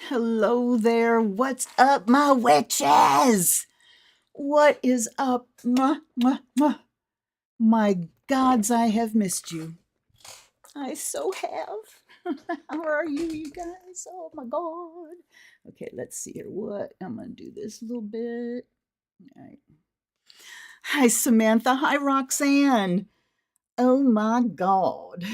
Hello there. What's up, my witches? What is up? My gods, I have missed you. I so have. How are you, you guys? Oh my god. Okay, let's see here. What? I'm going to do this a little bit. All right. Hi, Samantha. Hi, Roxanne. Oh my god.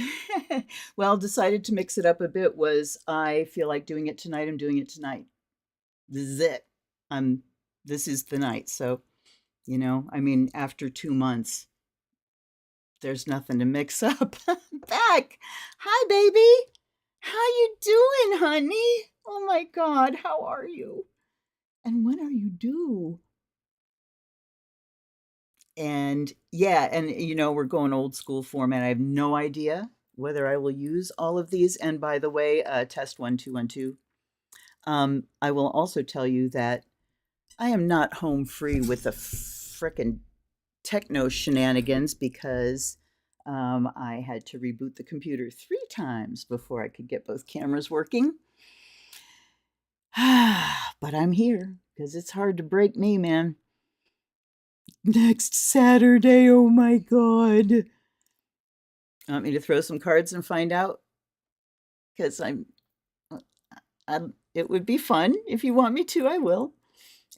Well, decided to mix it up a bit was I feel like doing it tonight. I'm doing it tonight. This is it. I'm this is the night. So, I mean, after 2 months, there's nothing to mix up. Back. Hi, baby. How you doing, honey? Oh my God, how are you? And when are you due? And yeah, and we're going old school format. I have no idea whether I will use all of these. And by the way, test 1 2 1 2. I will also tell you that I am not home free with the frickin' techno shenanigans because I had to reboot the computer 3 times before I could get both cameras working. But I'm here because it's hard to break me, man. Next Saturday, oh my God. Want me to throw some cards and find out? Because it would be fun. If you want me to, I will.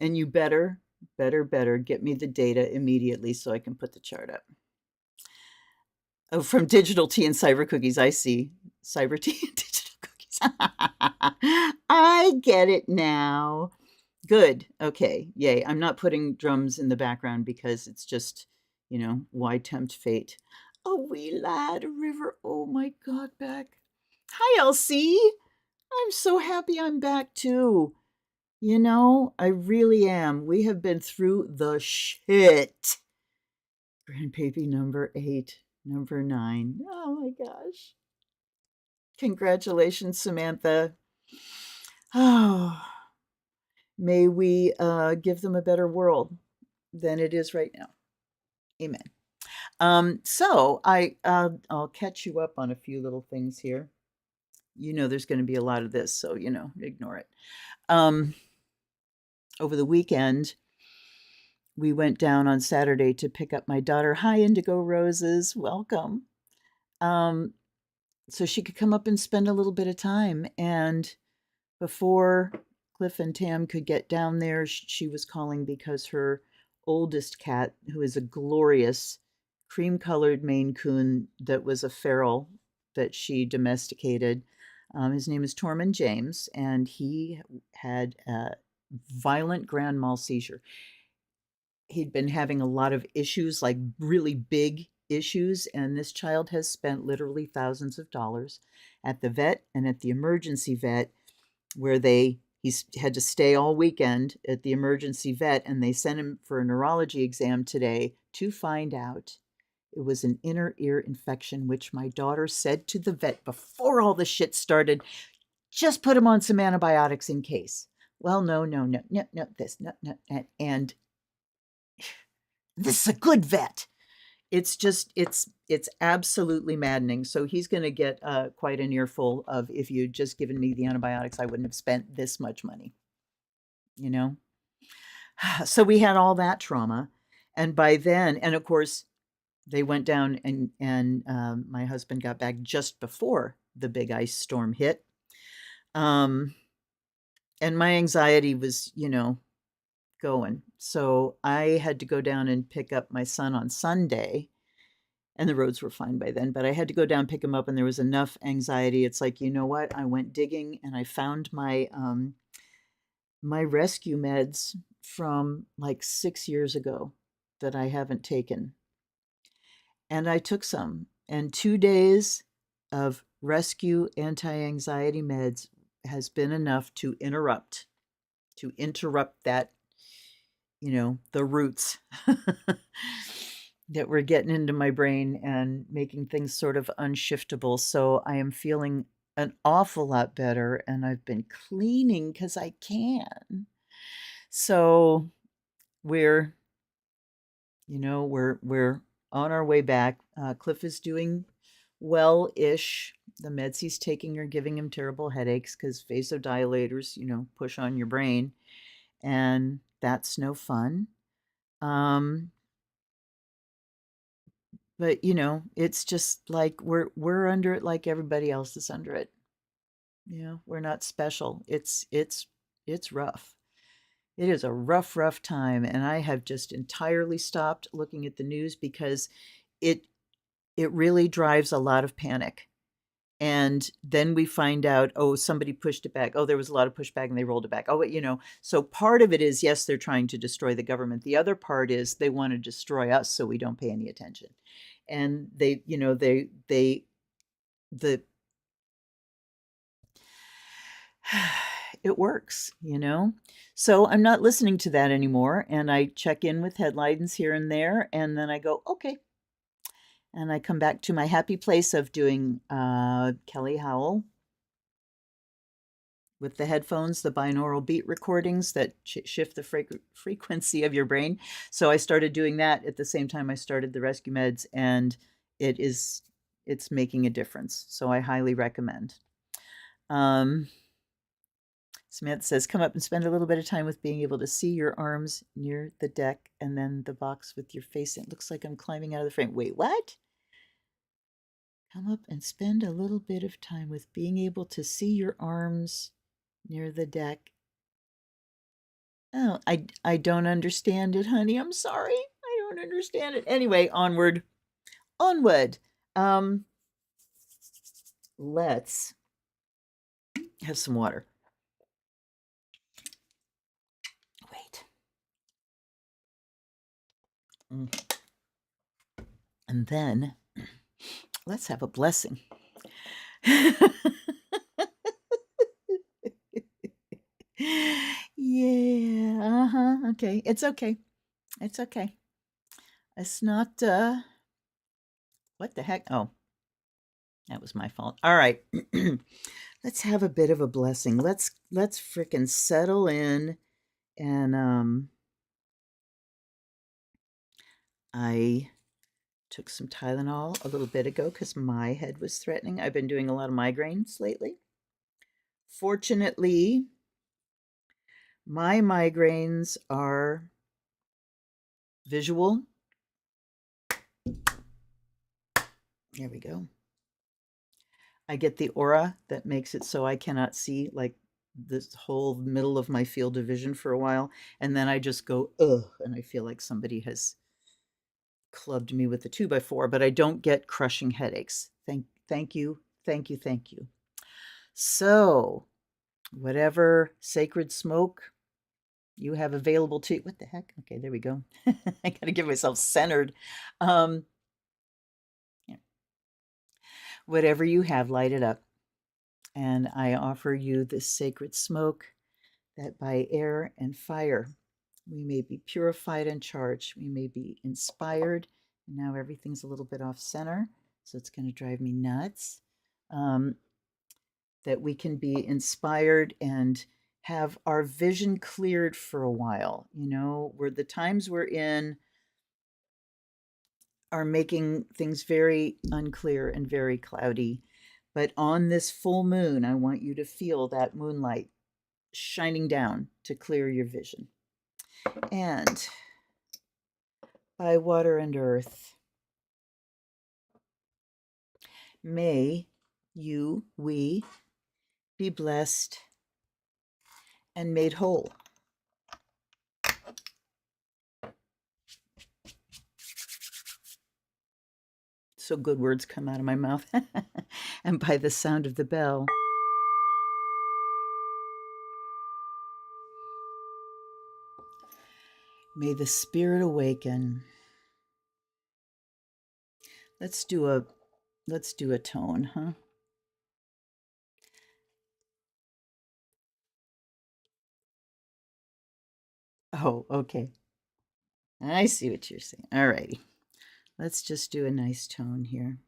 And you better get me the data immediately so I can put the chart up. Oh, from Digital Tea and Cyber Cookies, I see. Cyber Tea and Digital Cookies. I get it now. Good. Okay. Yay. I'm not putting drums in the background because it's just, why tempt fate? A wee lad, a river. Oh my God, back. Hi, Elsie. I'm so happy I'm back too. I really am. We have been through the shit. Grandbaby number 8, number 9. Oh my gosh. Congratulations, Samantha. Oh, may we give them a better world than it is right now. Amen. So I'll catch you up on a few little things here. There's going to be a lot of this, so ignore it. Over the weekend, we went down on Saturday to pick up my daughter. Hi, Indigo Roses. Welcome. So she could come up and spend a little bit of time. And before Cliff and Tam could get down there, she was calling because her oldest cat, who is a glorious cream-colored Maine Coon that was a feral that she domesticated, his name is Tormund James, and he had a violent grand mal seizure. He'd been having a lot of issues, like really big issues, and this child has spent literally thousands of dollars at the vet and at the emergency vet, where he's had to stay all weekend at the emergency vet, and they sent him for a neurology exam today to find out it was an inner ear infection, which my daughter said to the vet before all the shit started, just put him on some antibiotics in case. Well, no, this, no, and this is a good vet. It's absolutely maddening. So he's going to get quite an earful of, if you'd just given me the antibiotics, I wouldn't have spent this much money, you know? So we had all that trauma. And by then, and of course, they went down and my husband got back just before the big ice storm hit. And my anxiety was, going. So I had to go down and pick up my son on Sunday, and the roads were fine by then, but I had to go down, pick him up, and there was enough anxiety. It's like, you know what? I went digging and I found my rescue meds from like 6 years ago that I haven't taken. And I took some, and 2 days of rescue anti-anxiety meds has been enough to interrupt that, the roots that were getting into my brain and making things sort of unshiftable. So I am feeling an awful lot better, and I've been cleaning because I can. So we're we're on our way back. Cliff is doing well-ish. The meds he's taking are giving him terrible headaches because vasodilators, push on your brain, and that's no fun. Um, but it's just like we're under it like everybody else is under it. We're not special. It's rough. It is a rough, rough time, and I have just entirely stopped looking at the news because it it really drives a lot of panic. And then we find out, oh, somebody pushed it back. Oh, there was a lot of pushback and they rolled it back. Oh, so part of it is, yes, they're trying to destroy the government. The other part is they want to destroy us so we don't pay any attention. And the it works. So I'm not listening to that anymore. And I check in with headlines here and there. And then I go, okay. And I come back to my happy place of doing Kelly Howell with the headphones, the binaural beat recordings that shift the frequency of your brain. So I started doing that at the same time I started the rescue meds, and it's making a difference. So I highly recommend. Samantha says, come up and spend a little bit of time with being able to see your arms near the deck and then the box with your face in. It looks like I'm climbing out of the frame. Wait, what? Come up and spend a little bit of time with being able to see your arms near the deck. Oh, I don't understand it, honey. I'm sorry. I don't understand it. Anyway, onward. Onward. Let's have some water. Wait. And then let's have a blessing. Yeah, okay. It's okay. It's okay. It's not, what the heck? Oh, that was my fault. All right. Let's have a bit of a blessing. Let's frickin' settle in. And I took some Tylenol a little bit ago because my head was threatening. I've been doing a lot of migraines lately. Fortunately, my migraines are visual. There we go. I get the aura that makes it so I cannot see like this whole middle of my field of vision for a while. And then I just go, ugh, and I feel like somebody has clubbed me with a 2x4, but I don't get crushing headaches. Thank you. Thank you. Thank you. So, whatever sacred smoke you have available to you. What the heck? Okay, there we go. I got to get myself centered. Yeah. Whatever you have, light it up. And I offer you this sacred smoke that by air and fire we may be purified and charged. We may be inspired. And now everything's a little bit off center, so it's going to drive me nuts. That we can be inspired and have our vision cleared for a while. Where the times we're in are making things very unclear and very cloudy. But on this full moon, I want you to feel that moonlight shining down to clear your vision. And by water and earth, may we be blessed and made whole. So good words come out of my mouth. And by the sound of the bell, may the spirit awaken. Let's do a tone, huh? Oh, okay. I see what you're saying. All righty. Let's just do a nice tone here.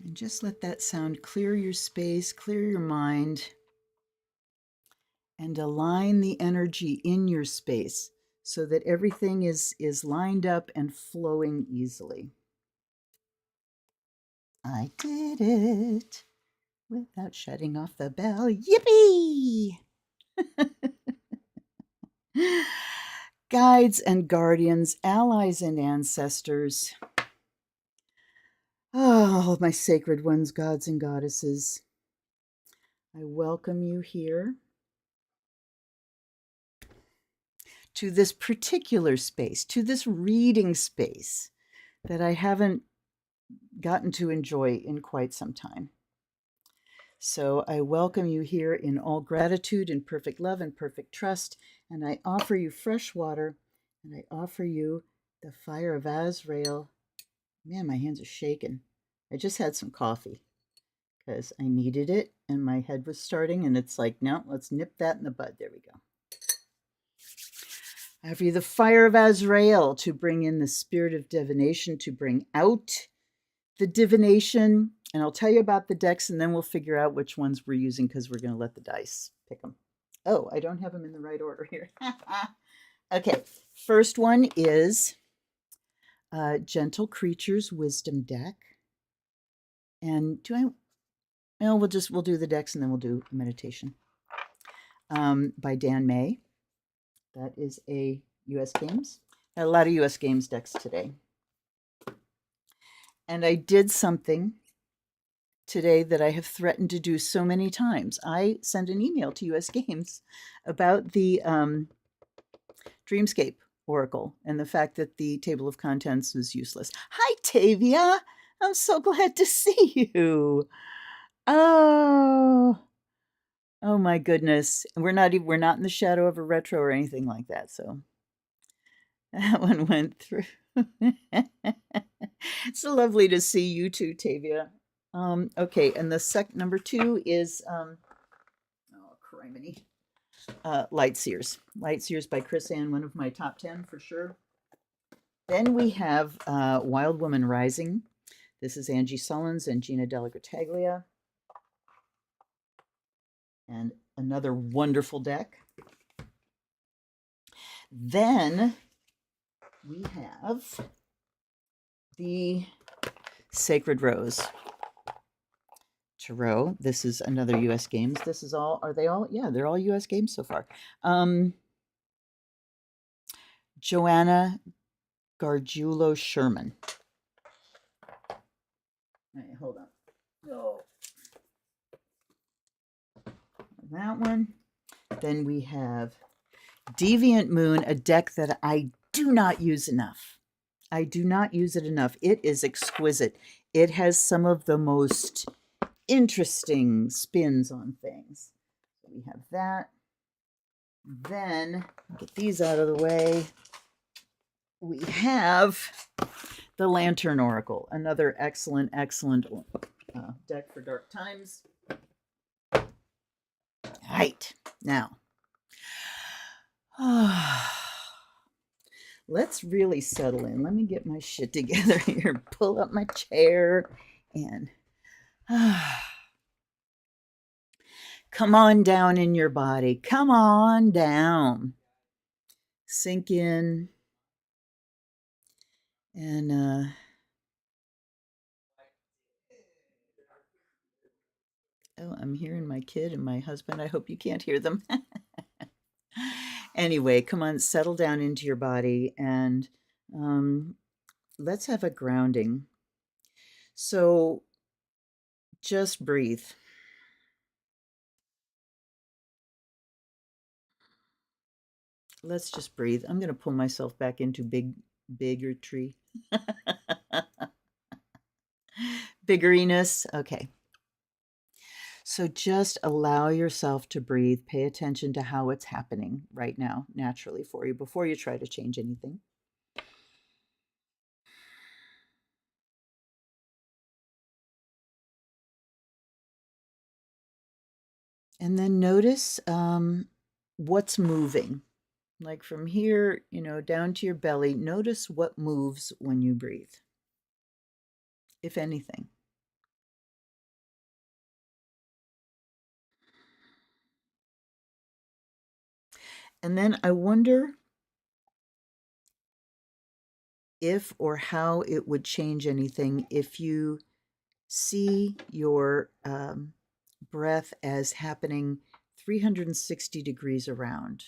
And just let that sound clear your space, clear your mind, and align the energy in your space so that everything is lined up and flowing easily. I did it without shutting off the bell. Yippee! Guides and guardians, allies and ancestors. Oh, my sacred ones, gods and goddesses. I welcome you here to this particular space, to this reading space that I haven't gotten to enjoy in quite some time. So I welcome you here in all gratitude and perfect love and perfect trust. And I offer you fresh water and I offer you the fire of Azrael. Man, my hands are shaking. I just had some coffee because I needed it and my head was starting. And it's like, no, let's nip that in the bud. There we go. I offer you the fire of Azrael to bring in the spirit of divination, to bring out the divination. And I'll tell you about the decks and then we'll figure out which ones we're using because we're going to let the dice pick them. Oh, I don't have them in the right order here. Okay, first one is Gentle Creatures Wisdom deck. And we'll do the decks and then we'll do meditation. By Dan May. That is a US Games. A lot of US Games decks today. And I did something today that I have threatened to do so many times. I sent an email to US Games about the Dreamscape Oracle and the fact that the table of contents was useless. Hi, Tavia. I'm so glad to see you. Oh my goodness. We're not in the shadow of a retro or anything like that. So that one went through. It's so lovely to see you too, Tavia. Okay, and the number 2 is oh criminy. Lightseers. Lightseers by Chris Ann, one of my top 10 for sure. Then we have Wild Woman Rising. This is Angie Sullins and Gina Della Grataglia. And another wonderful deck. Then we have the Sacred Rose Tarot. This is another US Games. This is all, are they all? Yeah, they're all US Games so far. Joanna Gargiulo Sherman. All right, hold on. Oh. That one. Then we have Deviant Moon, a deck that I do not use enough. I do not use it enough. It is exquisite. It has some of the most interesting spins on things. We have that. Then, get these out of the way. We have the Lantern Oracle, another excellent deck for dark times. All right, now, let's really settle in. Let me get my shit together here, pull up my chair, and come on down in your body. Come on down. Sink in. And oh, I'm hearing my kid and my husband. I hope you can't hear them. Anyway, come on, settle down into your body and let's have a grounding. So just breathe. Let's just breathe. I'm going to pull myself back into bigger tree. Biggeriness. Okay. So just allow yourself to breathe. Pay attention to how it's happening right now, naturally for you, before you try to change anything. And then notice what's moving. Like from here, down to your belly, notice what moves when you breathe, if anything. And then I wonder if or how it would change anything if you see your breath as happening 360 degrees around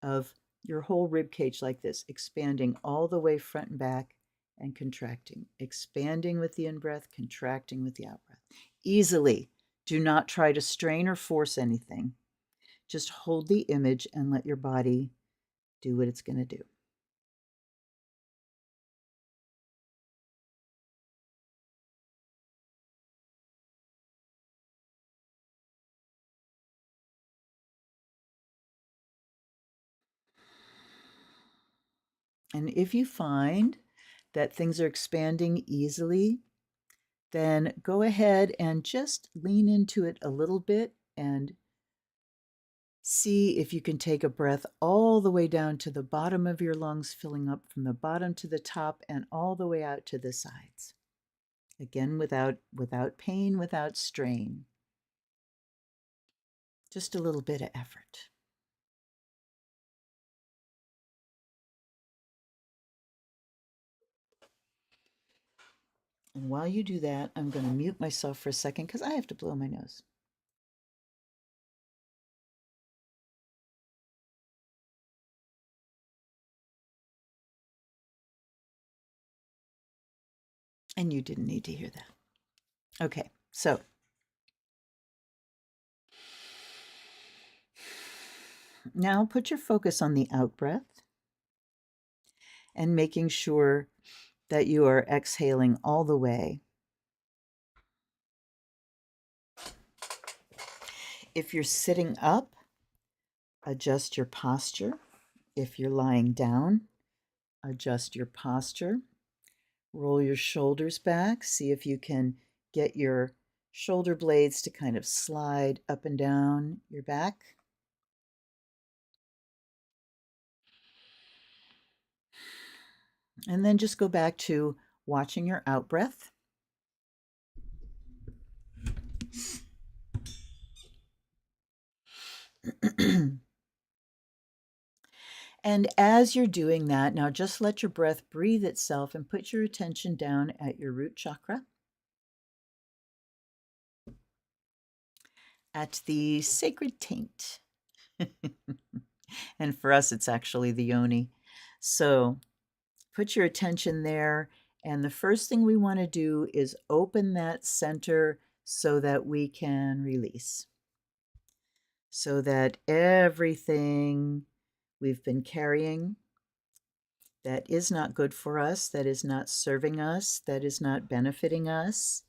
of your whole rib cage like this, expanding all the way front and back and contracting, expanding with the in-breath, contracting with the out-breath. Easily. Do not try to strain or force anything. Just hold the image and let your body do what it's going to do. And if you find that things are expanding easily, then go ahead and just lean into it a little bit and see if you can take a breath all the way down to the bottom of your lungs, filling up from the bottom to the top and all the way out to the sides. Again, without pain, without strain. Just a little bit of effort. And while you do that, I'm going to mute myself for a second because I have to blow my nose. And you didn't need to hear that. Okay, so now put your focus on the out breath and making sure that you are exhaling all the way. If you're sitting up, adjust your posture. If you're lying down, adjust your posture. Roll your shoulders back. See if you can get your shoulder blades to kind of slide up and down your back. And then just go back to watching your out breath. And as you're doing that, now just let your breath breathe itself and put your attention down at your root chakra, at the sacred taint. And for us, it's actually the yoni. So put your attention there. And the first thing we want to do is open that center so that we can release. So that everything we've been carrying that is not good for us, that is not serving us, that is not benefiting us,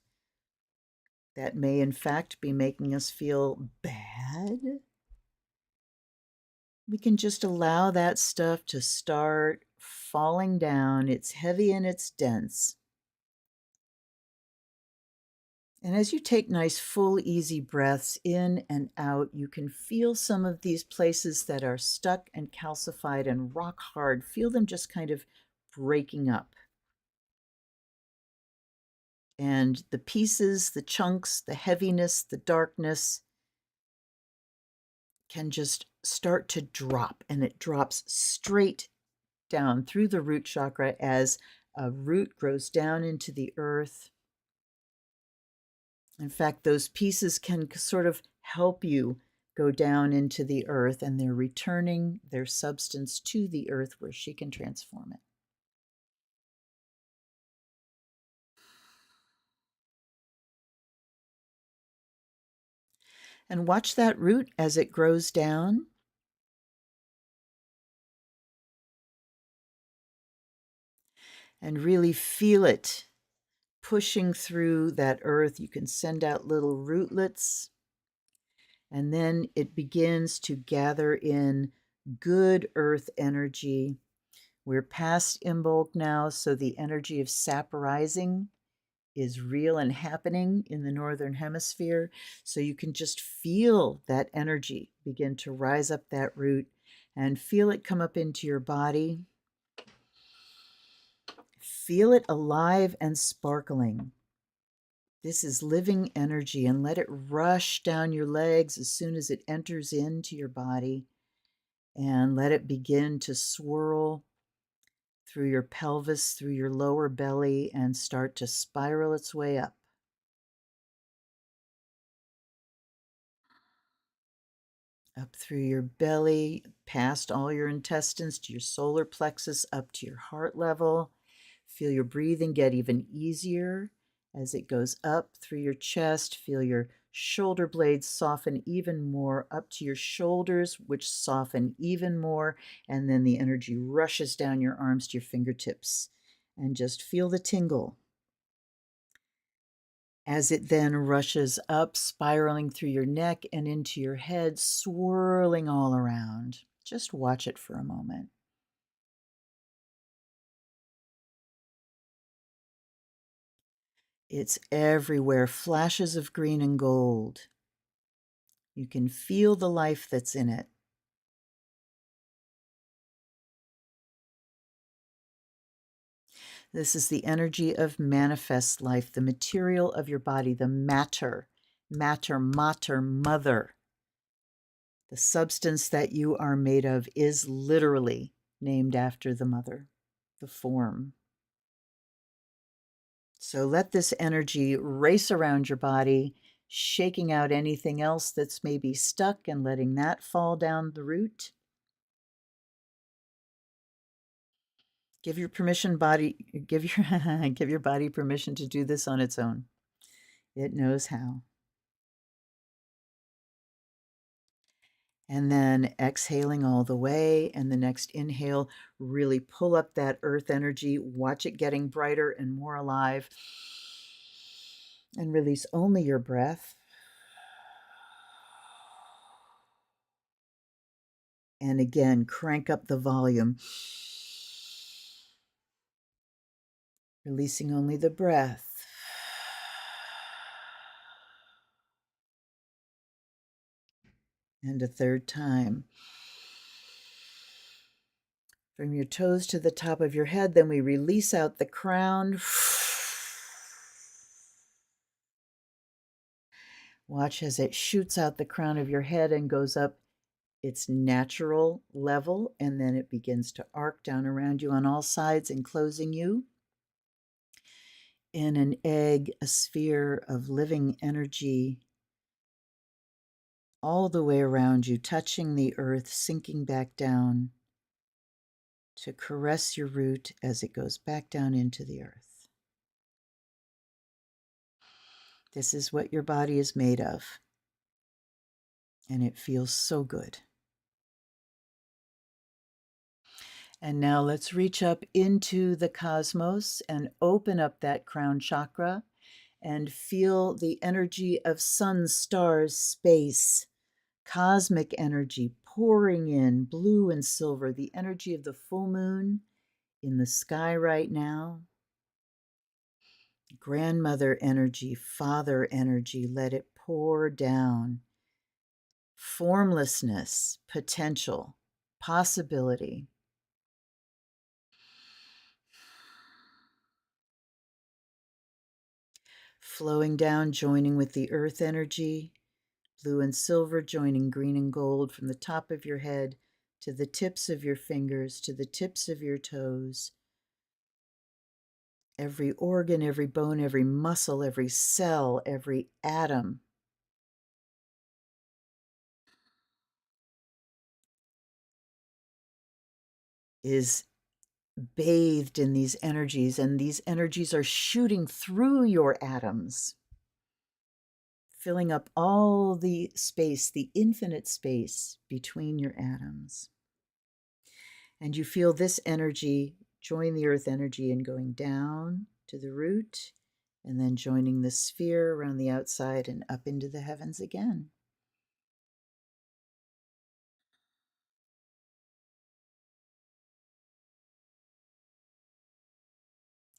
that may in fact be making us feel bad, we can just allow that stuff to start falling down. It's heavy and it's dense. And as you take nice, full, easy breaths in and out, you can feel some of these places that are stuck and calcified and rock hard. Feel them just kind of breaking up. And the pieces, the chunks, the heaviness, the darkness can just start to drop. And it drops straight down through the root chakra as a root grows down into the earth. In fact, those pieces can sort of help you go down into the earth, and they're returning their substance to the earth where she can transform it. And watch that root as it grows down. And really feel it pushing through that earth. You can send out little rootlets. And then it begins to gather in good earth energy. We're past Imbolc now, so the energy of sap rising is real and happening in the northern hemisphere. So you can just feel that energy begin to rise up that root and feel it come up into your body. Feel it alive and sparkling. This is living energy, and let it rush down your legs as soon as it enters into your body. and let it begin to swirl through your pelvis, through your lower belly, and start to spiral its way up. Up through your belly, past all your intestines, to your solar plexus, up to your heart level. Feel your breathing get even easier as it goes up through your chest. Feel your shoulder blades soften even more up to your shoulders, which soften even more. And then the energy rushes down your arms to your fingertips. And just feel the tingle as it then rushes up, spiraling through your neck and into your head, swirling all around. Just watch it for a moment. It's everywhere, flashes of green and gold. You can feel the life that's in it. This is the energy of manifest life, the material of your body, the matter, mater, mother. The substance that you are made of is literally named after the mother, the form. So let this energy race around your body, shaking out anything else that's maybe stuck and letting that fall down the root. Give your give your body permission to do this on its own. It knows how. And then exhaling all the way, and the next inhale, really pull up that earth energy, watch it getting brighter and more alive, and release only your breath. And again, crank up the volume, releasing only the breath. And a third time. From your toes to the top of your head, then we release out the crown. Watch as it shoots out the crown of your head and goes up its natural level, and then it begins to arc down around you on all sides, enclosing you in an egg, a sphere of living energy all the way around you, touching the earth, sinking back down to caress your root as it goes back down into the earth. This is what your body is made of, and it feels so good. And now let's reach up into the cosmos and open up that crown chakra and feel the energy of sun, stars, space, cosmic energy pouring in, blue and silver, the energy of the full moon in the sky right now. Grandmother energy, father energy, let it pour down. Formlessness, potential, possibility. Flowing down, joining with the earth energy, blue and silver joining green and gold from the top of your head to the tips of your fingers, to the tips of your toes. Every organ, every bone, every muscle, every cell, every atom is bathed in these energies, and these energies are shooting through your atoms, filling up all the space, the infinite space between your atoms. And you feel this energy join the earth energy and going down to the root, and then joining the sphere around the outside and up into the heavens again.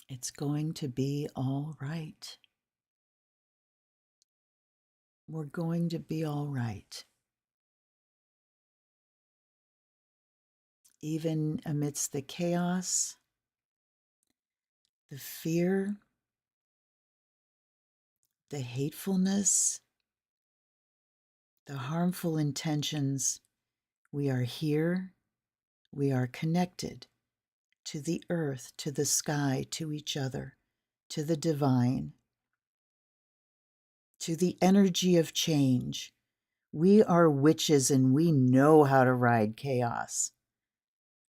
It's going to be all right. We're going to be all right. Even amidst the chaos, the fear, the hatefulness, the harmful intentions, We are here. We are connected to the earth, to the sky, to each other, to the divine, to the energy of change. We are witches and we know how to ride chaos.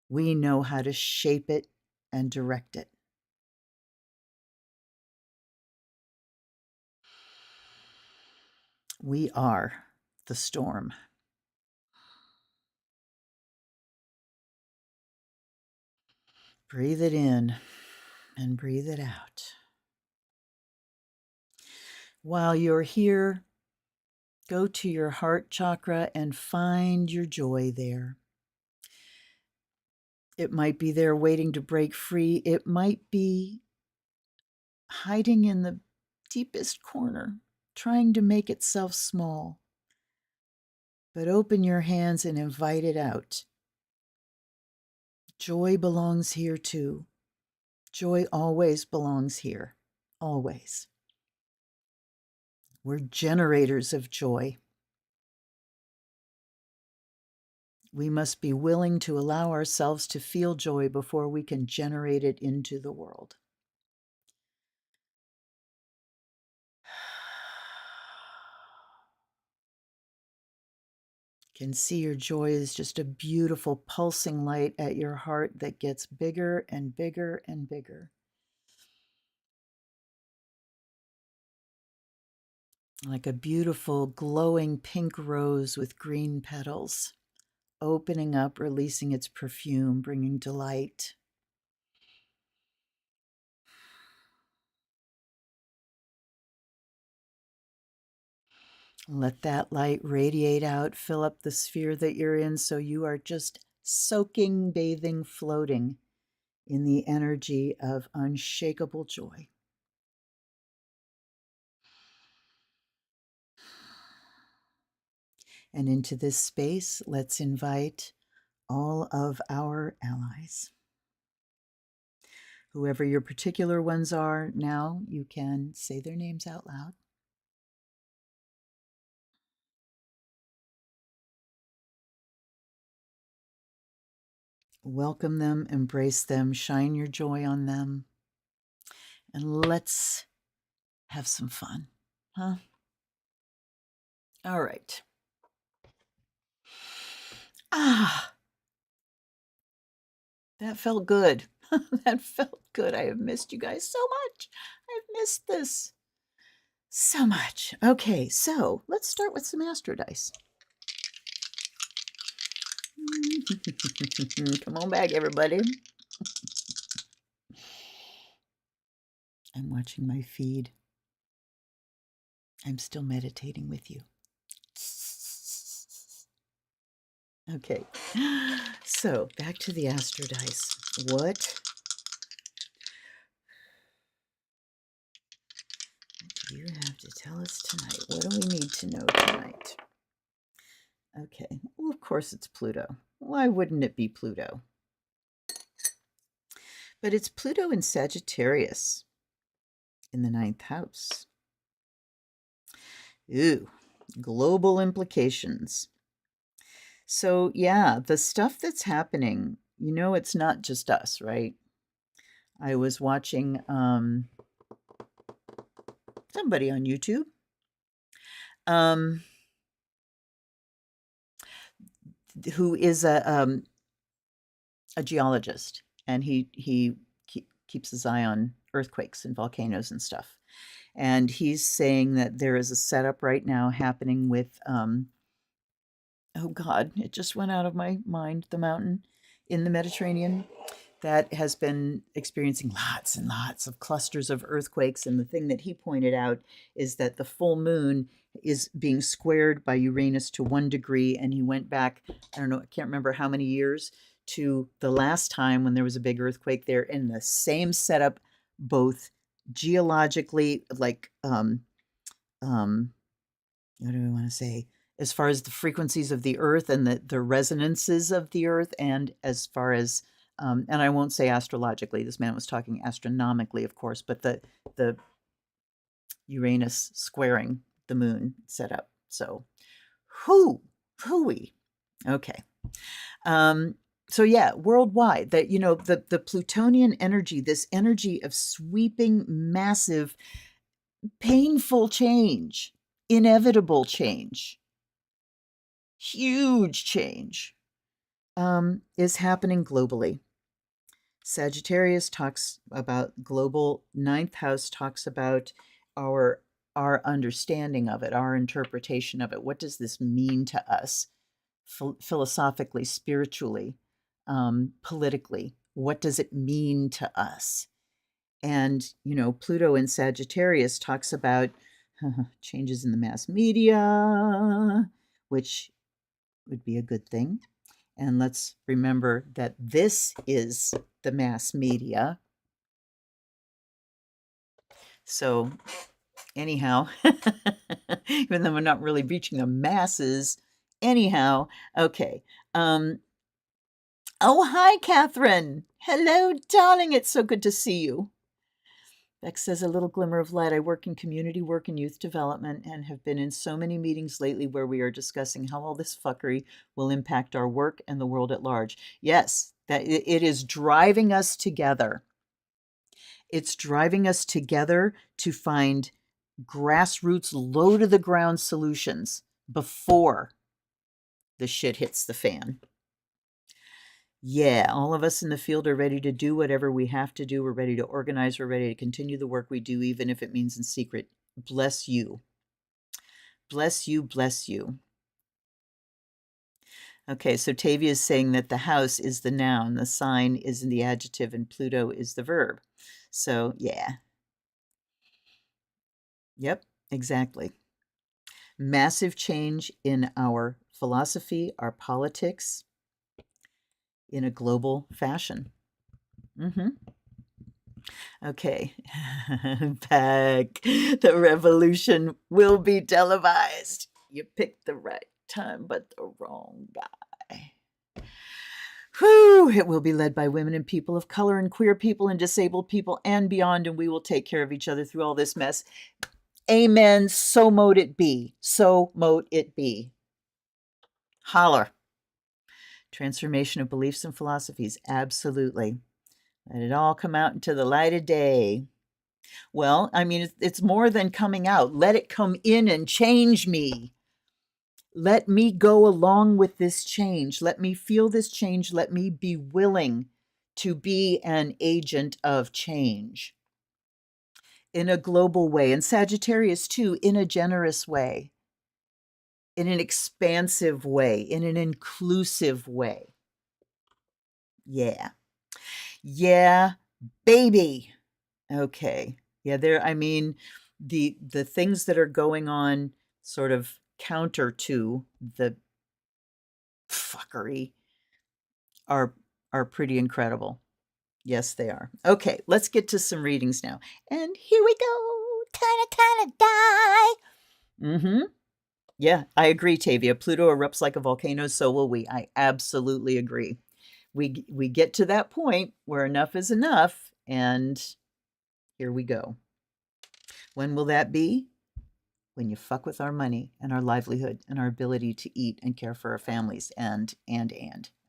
We know how to shape it and direct it. We are the storm. Breathe it in and breathe it out. While you're here, go to your heart chakra and find your joy there. It might be there waiting to break free. It might be hiding in the deepest corner, trying to make itself small. But open your hands and invite it out. Joy belongs here too. Joy always belongs here. Always. We're generators of joy. We must be willing to allow ourselves to feel joy before we can generate it into the world. You can see your joy is just a beautiful pulsing light at your heart that gets bigger and bigger and bigger. Like a beautiful glowing pink rose with green petals, opening up, releasing its perfume, bringing delight. Let that light radiate out, fill up the sphere that you're in, so you are just soaking, bathing, floating in the energy of unshakable joy. And into this space, let's invite all of our allies. Whoever your particular ones are, now you can say their names out loud. Welcome them, embrace them, shine your joy on them, and let's have some fun, huh? All right. Ah, that felt good. That felt good. I have missed you guys so much. I've missed this so much. Okay, so let's start with some Astro Dice. Come on back, everybody. I'm watching my feed. I'm still meditating with you. Okay, so back to the Astro Dice. What do you have to tell us tonight? What do we need to know tonight? Okay, well, of course it's Pluto. Why wouldn't it be Pluto? But it's Pluto in Sagittarius in the 9th house. Ooh, global implications. So, yeah, the stuff that's happening, you know, it's not just us, right? I was watching somebody on YouTube. Who is a geologist, and he keeps his eye on earthquakes and volcanoes and stuff. And he's saying that there is a setup right now happening with, oh God, it just went out of my mind, the mountain in the Mediterranean that has been experiencing lots and lots of clusters of earthquakes. And the thing that he pointed out is that the full moon is being squared by Uranus to 1 degree. And he went back, I don't know, I can't remember how many years, to the last time when there was a big earthquake there in the same setup, both geologically, like, what do I want to say? As far as the frequencies of the earth and the resonances of the earth, and as far as, and I won't say astrologically, this man was talking astronomically, of course, but the Uranus squaring the moon set up. So, hooey. Okay. So yeah, worldwide, that, the Plutonian energy, this energy of sweeping, massive, painful change, inevitable change, huge change, is happening globally. Sagittarius talks about global. Ninth house talks about our our understanding of it, our interpretation of it. What does this mean to us, philosophically, spiritually, politically? What does it mean to us? And Pluto in Sagittarius talks about changes in the mass media, which would be a good thing. And let's remember that this is the mass media. So, anyhow, even though we're not really reaching the masses, anyhow, okay. Oh, hi, Catherine. Hello, darling. It's so good to see you. Beck says, a little glimmer of light. I work in community work and youth development and have been in so many meetings lately where we are discussing how all this fuckery will impact our work and the world at large. Yes, that it is driving us together. It's driving us together to find grassroots, low to the ground solutions before the shit hits the fan. Yeah, all of us in the field are ready to do whatever we have to do. We're ready to organize. We're ready to continue the work we do, even if it means in secret. Bless you. Bless you, bless you. Okay, so Tavia is saying that the house is the noun, the sign is in the adjective, and Pluto is the verb. So, yeah. Yep, exactly. Massive change in our philosophy, our politics, in a global fashion. Okay. Back. The revolution will be televised. You picked the right time, but the wrong guy. Whew, it will be led by women and people of color and queer people and disabled people and beyond, and we will take care of each other through all this mess. Amen. So mote it be. So mote it be. Holler. Transformation of beliefs and philosophies. Absolutely. Let it all come out into the light of day. Well, I mean, it's more than coming out. Let it come in and change me. Let me go along with this change. Let me feel this change. Let me be willing to be an agent of change in a global way. And Sagittarius, too, in a generous way, in an expansive way, in an inclusive way. Yeah. Yeah, baby. Okay. Yeah, the things that are going on sort of counter to the fuckery are pretty incredible. Yes, they are. Okay, let's get to some readings now. And here we go. Kinda die. Mm-hmm. Yeah, I agree, Tavia. Pluto erupts like a volcano, so will we. I absolutely agree. We get to that point where enough is enough, and here we go. When will that be? When you fuck with our money and our livelihood and our ability to eat and care for our families and.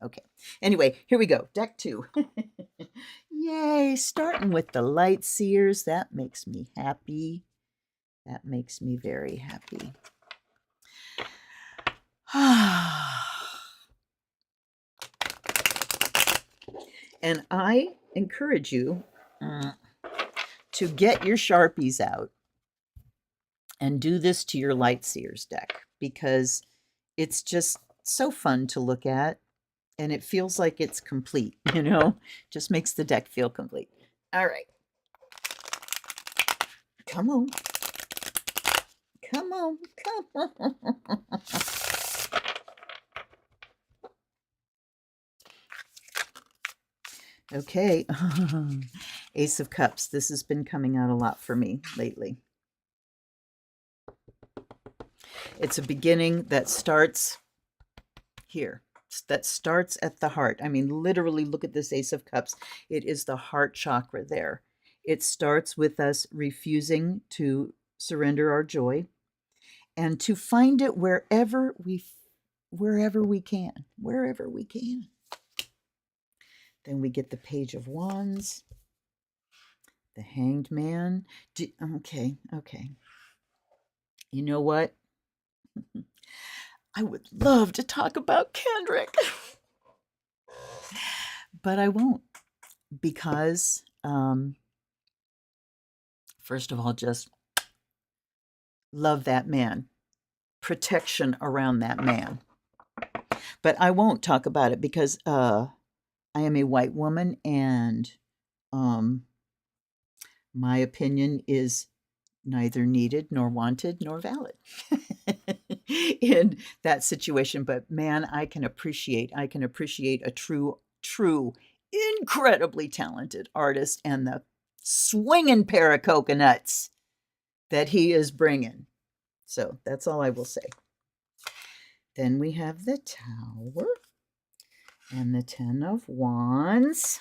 Okay. Anyway, here we go. Deck 2. Yay, starting with the light seers. That makes me happy. That makes me very happy. And I encourage you to get your Sharpies out and do this to your light seers deck, because it's just so fun to look at and it feels like it's complete, just makes the deck feel complete. All right. Come on. Come on. Come on. Okay. Ace of Cups. This has been coming out a lot for me lately. It's a beginning that starts here. That starts at the heart. I mean, literally, look at this Ace of Cups. It is the heart chakra there. It starts with us refusing to surrender our joy and to find it wherever we wherever we can, wherever we can. Then we get the Page of Wands, the Hanged Man. Okay, okay. You know what? I would love to talk about Kendrick, but I won't because, first of all, just love that man, protection around that man. But I won't talk about it because I am a white woman and my opinion is neither needed nor wanted nor valid in that situation. But man, I can appreciate a true, incredibly talented artist and the swinging pair of coconuts that he is bringing. So that's all I will say. Then we have the Tower and the Ten of Wands.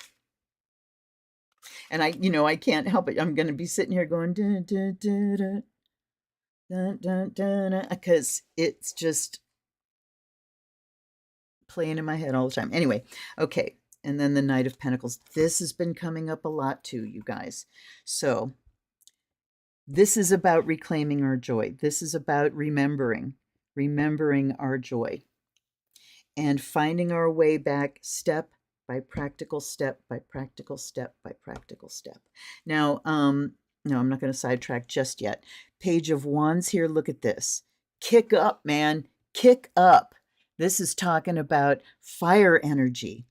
And I can't help it. I'm going to be sitting here going, dun, dun, dun, dun, dun, dun, dun, because it's just playing in my head all the time. Anyway, okay. And then the Knight of Pentacles. This has been coming up a lot too, you guys. So this is about reclaiming our joy. This is about remembering our joy and finding our way back step by practical step by practical step by practical step. Now, no, I'm not going to sidetrack just yet. Page of Wands here. Look at this. Kick up, man. Kick up. This is talking about fire energy.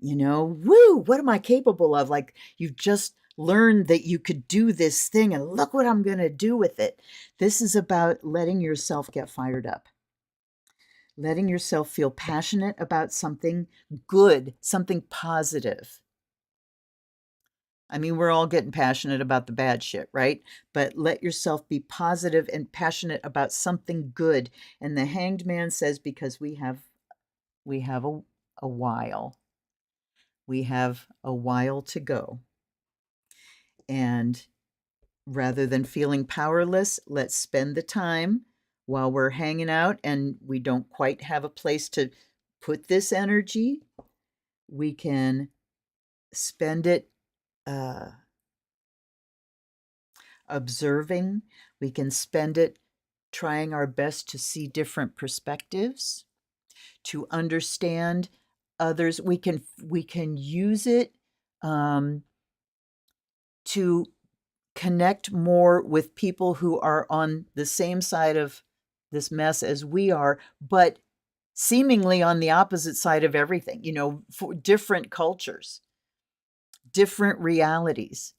Woo, what am I capable of? Like, you've just learned that you could do this thing, and look what I'm going to do with it. This is about letting yourself get fired up. Letting yourself feel passionate about something good, something positive. I mean, we're all getting passionate about the bad shit, right? But let yourself be positive and passionate about something good. And the Hanged Man says, because we have a while. We have a while to go. And rather than feeling powerless, let's spend the time while we're hanging out and we don't quite have a place to put this energy. We can spend it observing. We can spend it trying our best to see different perspectives, to understand others. We can use it to connect more with people who are on the same side of this mess as we are, but seemingly on the opposite side of everything, for different cultures, different realities,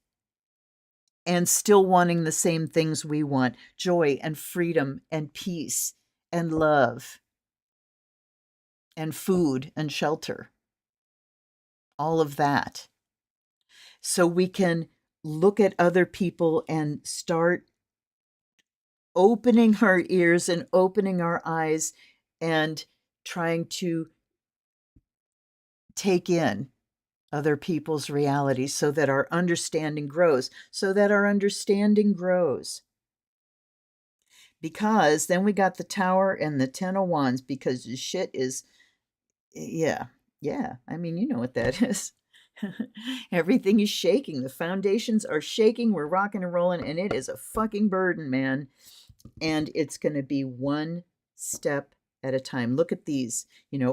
and still wanting the same things we want: joy and freedom and peace and love and food and shelter, all of that. So we can look at other people and start opening our ears and opening our eyes and trying to take in other people's realities so that our understanding grows, Because then we got the Tower and the Ten of Wands, because the shit is, yeah. I mean, you know what that is. Everything is shaking. The foundations are shaking. We're rocking and rolling, and it is a fucking burden, man. And it's going to be one step at a time. Look at these,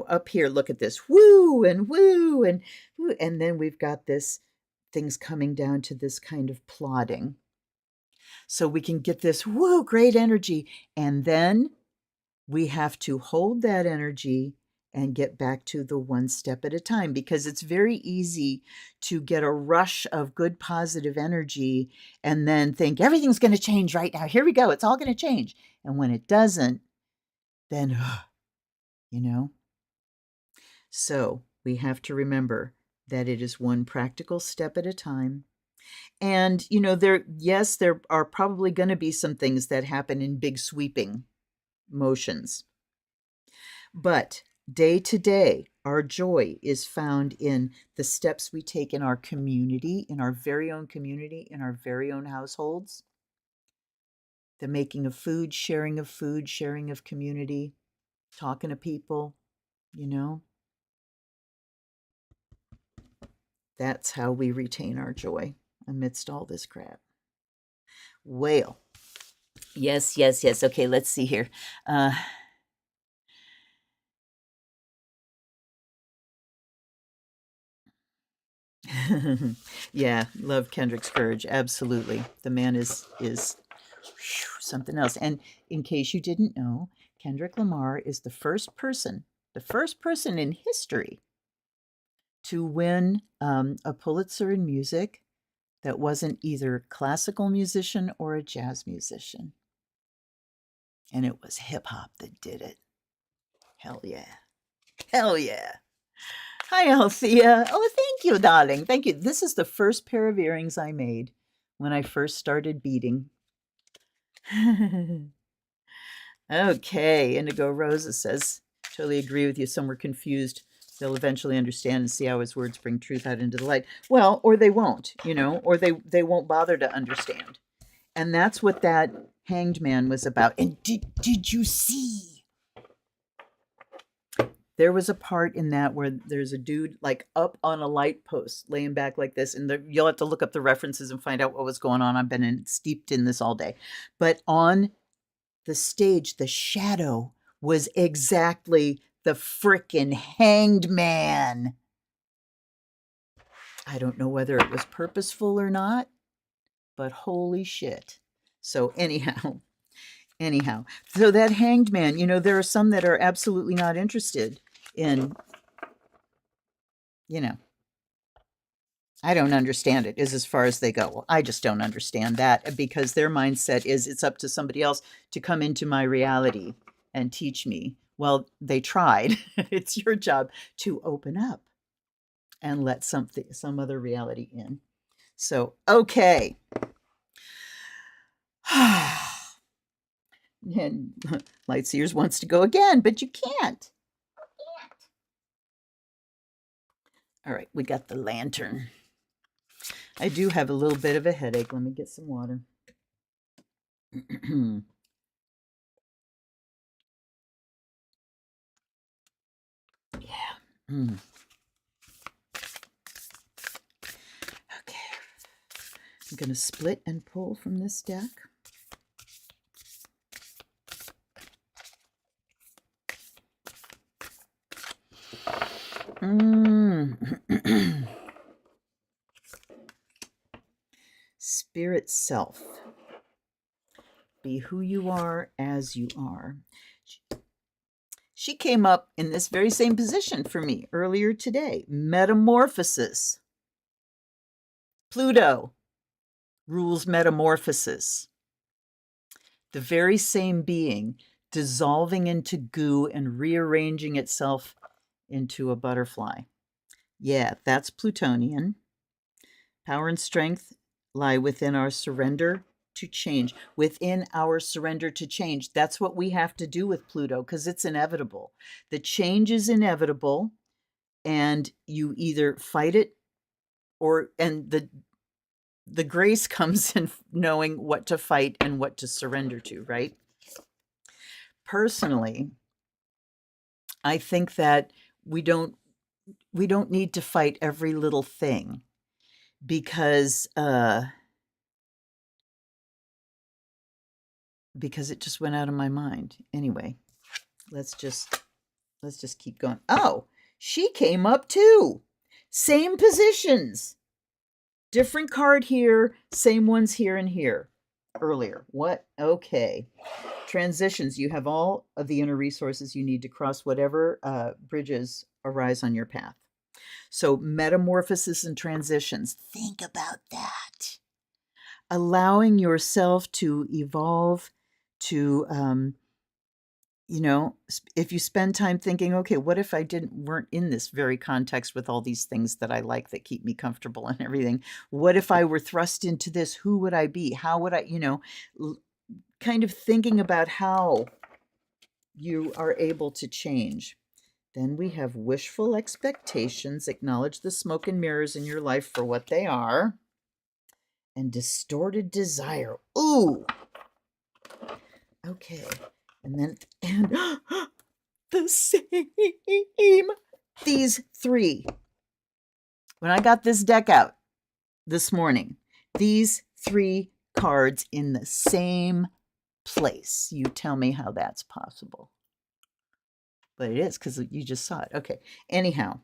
up here, look at this, woo and woo and woo. And then we've got things coming down to this kind of plodding. So we can get this, woo, great energy. And then we have to hold that energy and get back to the one step at a time, because it's very easy to get a rush of good, positive energy and then think everything's going to change right now. Here we go. It's all going to change. And when it doesn't, then, So we have to remember that it is one practical step at a time. And, there are probably going to be some things that happen in big sweeping motions. But day to day, our joy is found in the steps we take in our community, in our very own community, in our very own households. The making of food, sharing of community. talking to people, you know. That's how we retain our joy amidst all this crap. Whale. Yes, yes, yes. Okay, let's see here. Yeah, love Kendrick's courage. Absolutely. The man is something else. And in case you didn't know, Kendrick Lamar is the first person in history to win a Pulitzer in music that wasn't either a classical musician or a jazz musician. And it was hip hop that did it. Hell yeah. Hell yeah. Hi, Althea. Oh, thank you, darling. Thank you. This is the first pair of earrings I made when I first started beading. Okay, Indigo Rosa says, totally agree with you. Some were confused. They'll eventually understand and see how his words bring truth out into the light. Well, or they won't, or they won't bother to understand. And that's what that hanged man was about. And did you see? There was a part in that where there's a dude like up on a light post, laying back like this, and you'll have to look up the references and find out what was going on. I've been steeped in this all day. But on the stage, the shadow was exactly the frickin' hanged man. I don't know whether it was purposeful or not, but holy shit. So anyhow, so that hanged man, there are some that are absolutely not interested in, I don't understand it, is as far as they go. Well, I just don't understand that because their mindset is it's up to somebody else to come into my reality and teach me. Well, they tried. It's your job to open up and let some other reality in. So, okay. And Lightseers wants to go again, but you can't. All right, we got the lantern. I do have a little bit of a headache. Let me get some water. Yeah. Okay. I'm going to split and pull from this deck. Spirit self. Be who you are as you are. She came up in this very same position for me earlier today. Metamorphosis. Pluto rules metamorphosis. The very same being dissolving into goo and rearranging itself into a butterfly. Yeah, that's Plutonian. Power and strength lie within our surrender to change. Within our surrender to change. That's what we have to do with Pluto because it's inevitable. The change is inevitable, and you either fight it and the grace comes in knowing what to fight and what to surrender to, right? Personally, I think that we don't need to fight every little thing because it just went out of my mind. Anyway, let's just keep going. Oh, she came up too. Same positions. Different card here, same ones here and here. Earlier. What? Okay. Transitions. You have all of the inner resources you need to cross whatever bridges arise on your path. So metamorphosis and transitions. Think about that. Allowing yourself to evolve, to if you spend time thinking, okay, what if I weren't in this very context with all these things that I like that keep me comfortable and everything? What if I were thrust into this? Who would I be? How would I, kind of thinking about how you are able to change. Then we have wishful expectations. Acknowledge the smoke and mirrors in your life for what they are. And distorted desire. Ooh. Okay. And then the same. These three. When I got this deck out this morning, these three cards in the same place. You tell me how that's possible. But it is, because you just saw it. Okay. Anyhow,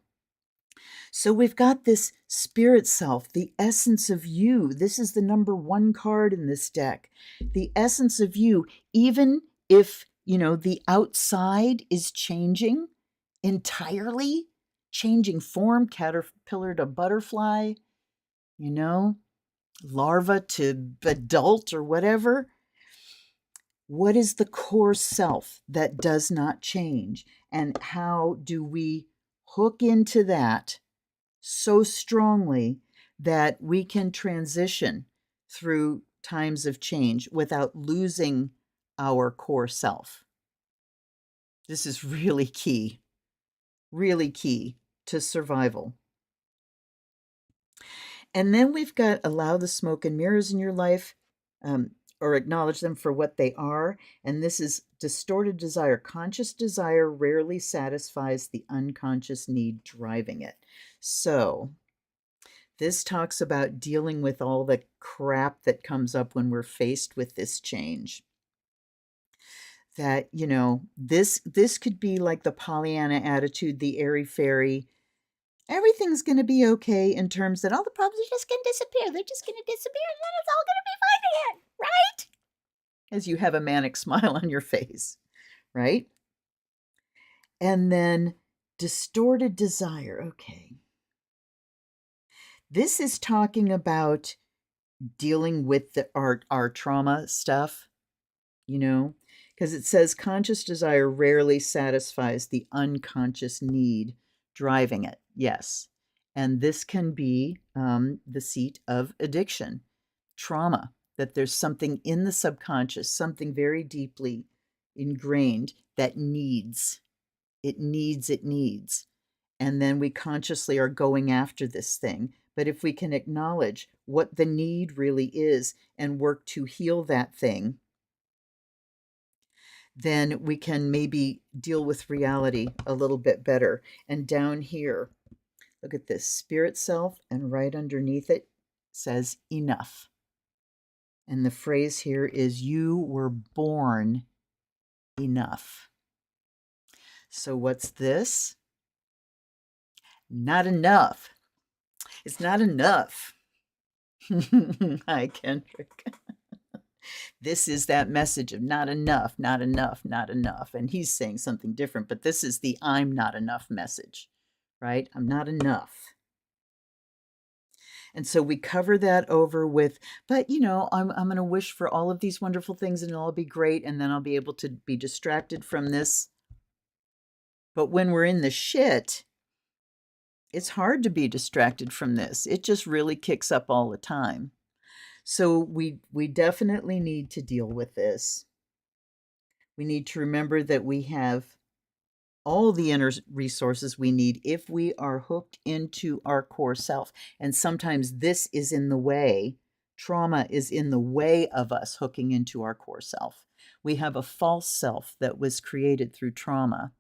so we've got this spirit self, the essence of you. This is the number one card in this deck. The essence of you, even if, the outside is changing entirely, changing form, caterpillar to butterfly, larva to adult or whatever. What is the core self that does not change? And how do we hook into that so strongly that we can transition through times of change without losing our core self? This is really key to survival. And then we've got allow the smoke and mirrors in your life, or acknowledge them for what they are. And this is distorted desire. Conscious desire rarely satisfies the unconscious need driving it. So this talks about dealing with all the crap that comes up when we're faced with this change. That, this could be like the Pollyanna attitude, the airy-fairy. Everything's going to be okay in terms that all the problems are just going to disappear. They're just going to disappear, and then it's all going to be fine again, right? As you have a manic smile on your face, right? And then distorted desire. Okay. This is talking about dealing with our trauma stuff, because it says conscious desire rarely satisfies the unconscious need driving it. Yes. And this can be the seat of addiction, trauma, that there's something in the subconscious, something very deeply ingrained that needs. And then we consciously are going after this thing. But if we can acknowledge what the need really is and work to heal that thing, then we can maybe deal with reality a little bit better. And down here, look at this spirit self, and right underneath it says enough. And the phrase here is, you were born enough. So what's this? Not enough. It's not enough. Hi, Kendrick. This is that message of not enough, not enough, not enough. And he's saying something different, but this is the I'm not enough message, right? I'm not enough. And so we cover that over with, but I'm going to wish for all of these wonderful things and it'll all be great. And then I'll be able to be distracted from this. But when we're in the shit, it's hard to be distracted from this. It just really kicks up all the time. So we definitely need to deal with this. We need to remember that we have all the inner resources we need if we are hooked into our core self. And sometimes this is in the way. Trauma is in the way of us hooking into our core self. We have a false self that was created through trauma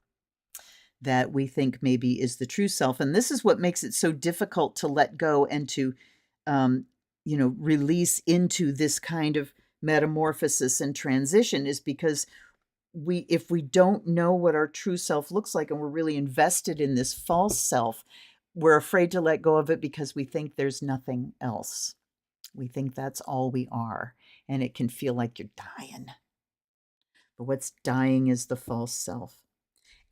that we think maybe is the true self. And this is what makes it so difficult to let go and to, release into this kind of metamorphosis and transition, is because if we don't know what our true self looks like and we're really invested in this false self, we're afraid to let go of it because we think there's nothing else. We think that's all we are, and it can feel like you're dying. But what's dying is the false self.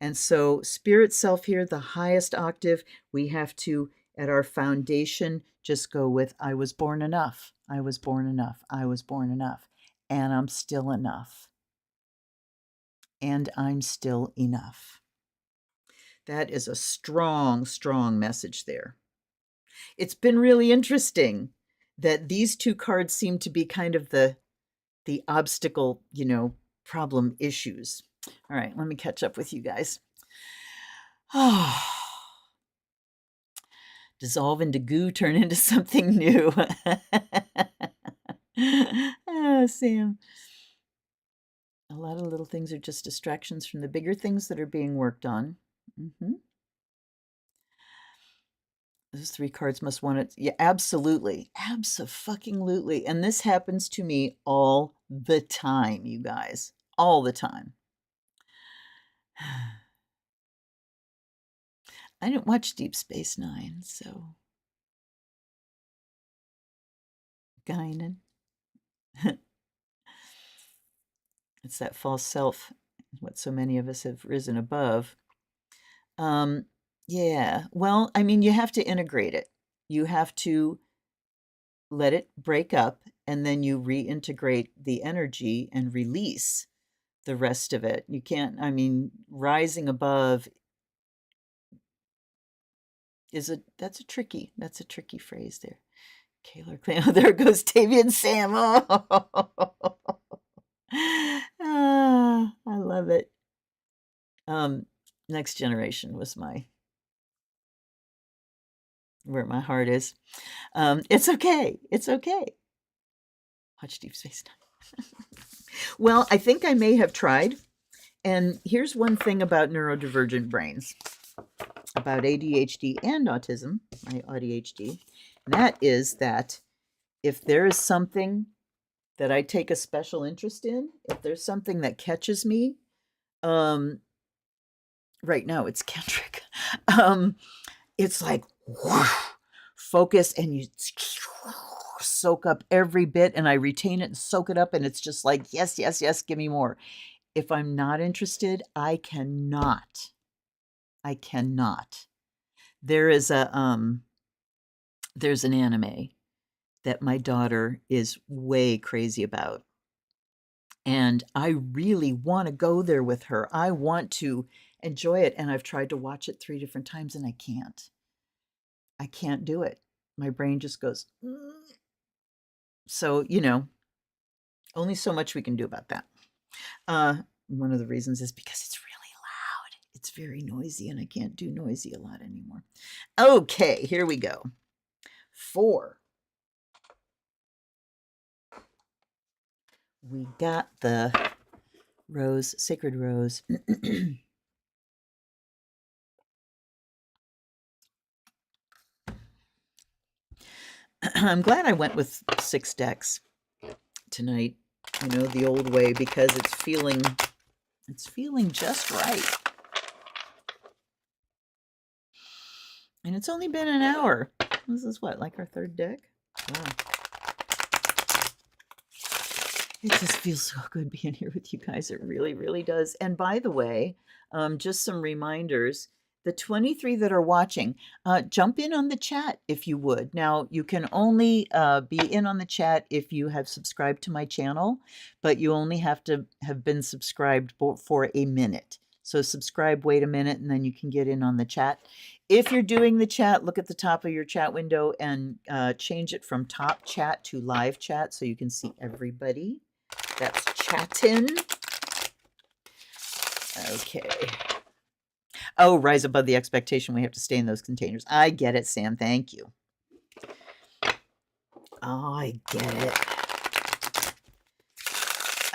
And so spirit self here, the highest octave, we have to, at our foundation, just go with, I was born enough. I was born enough. I was born enough. And I'm still enough. And I'm still enough. That is a strong, strong message there. It's been really interesting that these two cards seem to be kind of the obstacle, problem issues. All right, let me catch up with you guys. Dissolve into goo, turn into something new. Sam. A lot of little things are just distractions from the bigger things that are being worked on. Those 3 cards must want it. Yeah, absolutely. Abso-fucking-lutely. And this happens to me all the time, you guys. All the time. I didn't watch Deep Space Nine, so Guinan. It's that false self, what so many of us have risen above. Yeah, well, I mean, you have to integrate it. You have to let it break up, and then you reintegrate the energy and release the rest of it. You can't, I mean, rising above that's a tricky phrase there. Kaylor Clan. Oh, there goes Tavia and Sam. Oh. Ah, I love it. Next Generation was where my heart is. It's okay. It's okay. Watch Deep Space Nine. Well, I think I may have tried. And here's one thing about neurodivergent brains, about ADHD and autism, my ADHD, and that is that if there is something that I take a special interest in, if there's something that catches me, right now it's Kendrick. It's like whoosh, focus, and you soak up every bit, and I retain it and soak it up, and it's just like, yes, yes, yes, give me more. If I'm not interested, I cannot. There's an anime that my daughter is way crazy about. And I really want to go there with her. I want to enjoy it. And I've tried to watch it 3 different times and I can't. I can't do it. My brain just goes, "Mm." So, only so much we can do about that. One of the reasons is because it's really loud. It's very noisy and I can't do noisy a lot anymore. Okay, here we go. 4. We got the rose, sacred rose. I'm glad I went with 6 decks tonight, the old way, because it's feeling just right. And it's only been an hour. This is what, like our 3rd deck? Wow. It just feels so good being here with you guys. It really, really does. And by the way, just some reminders. The 23 that are watching, jump in on the chat if you would. Now, you can only be in on the chat if you have subscribed to my channel, but you only have to have been subscribed for a minute. So subscribe, wait a minute, and then you can get in on the chat. If you're doing the chat, look at the top of your chat window and change it from top chat to live chat so you can see everybody that's chatting. Okay. Oh, rise above the expectation. We have to stay in those containers. I get it, Sam. Thank you. Oh, I get it.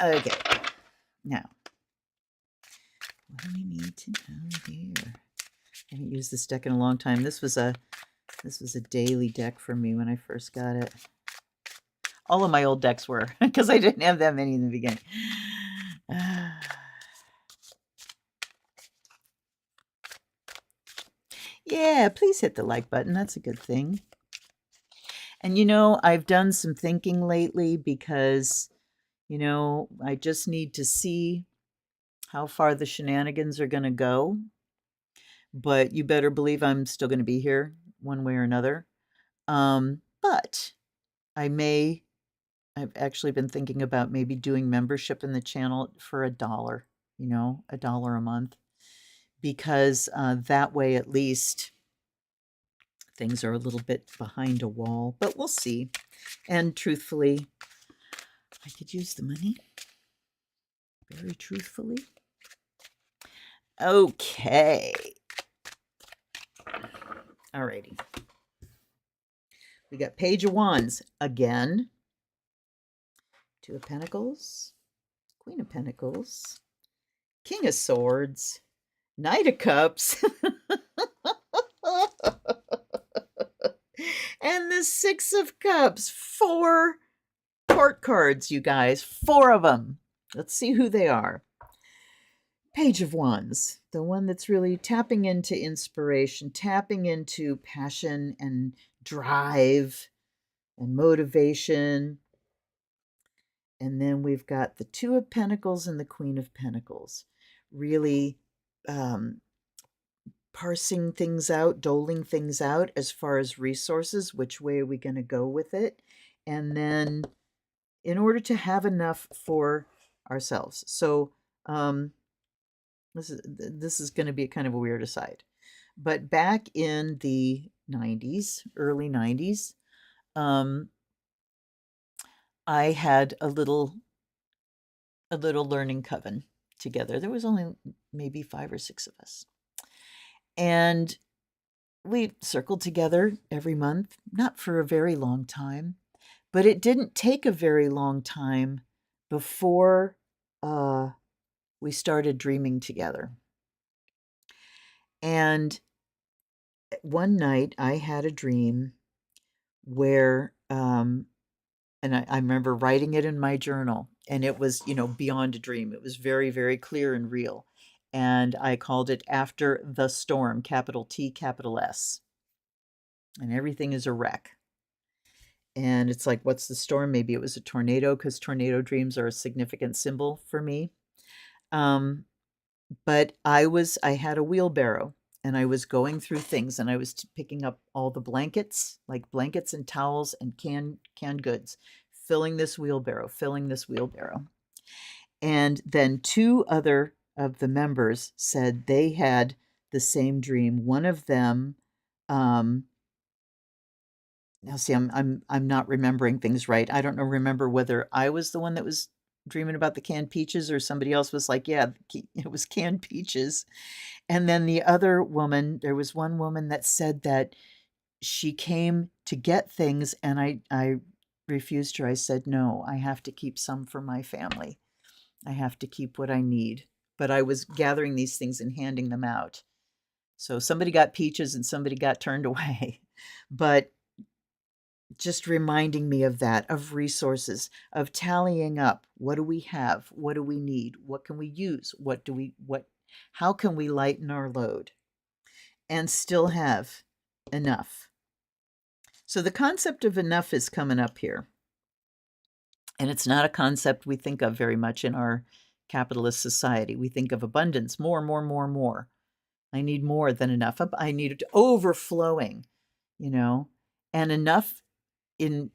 Okay. Now, what do we need to know here? I haven't used this deck in a long time. This was a daily deck for me when I first got it. All of my old decks were, because I didn't have that many in the beginning. Yeah, please hit the like button. That's a good thing. And I've done some thinking lately because, I just need to see how far the shenanigans are going to go. But you better believe I'm still going to be here one way or another. But I've actually been thinking about maybe doing membership in the channel for $1, $1 a month, because that way at least things are a little bit behind a wall, but we'll see. And truthfully, I could use the money. Very truthfully. Okay. Alrighty. We got Page of Wands again. 2 of Pentacles. Queen of Pentacles, King of Swords, Knight of Cups, and the Six of Cups. 4 court cards, you guys. 4 of them. Let's see who they are. Page of Wands, the one that's really tapping into inspiration, tapping into passion and drive and motivation. And then we've got the Two of Pentacles and the Queen of Pentacles, really parsing things out, doling things out as far as resources. Which way are we going to go with it? And then in order to have enough for ourselves. So this is going to be kind of a weird aside. But back in the 90s, early 90s, I had a little learning coven together. There was only maybe 5 or 6 of us. And we circled together every month, not for a very long time, but it didn't take a very long time before we started dreaming together. And one night I had a dream where, and I remember writing it in my journal, and it was, beyond a dream. It was very, very clear and real. And I called it After the Storm, capital T, capital S. And everything is a wreck. And it's like, what's the storm? Maybe it was a tornado, because tornado dreams are a significant symbol for me. But I had a wheelbarrow, and I was going through things, and I was picking up all the blankets, like blankets and towels and canned goods, filling this wheelbarrow. And then 2 other of the members said they had the same dream. One of them, now see, I'm not remembering things right. I don't remember whether I was the one that was dreaming about the canned peaches, or somebody else was like, yeah, it was canned peaches. And then the other woman, there was one woman that said that she came to get things, and I refused her. I said, no, I have to keep some for my family. I have to keep what I need. But I was gathering these things and handing them out. So somebody got peaches and somebody got turned away. But just reminding me of that, of resources, of tallying up. What do we have? What do we need? What can we use? How can we lighten our load and still have enough? So the concept of enough is coming up here. And it's not a concept we think of very much in our capitalist society. We think of abundance, more, more, more, more. I need more than enough. I need it overflowing, and enough in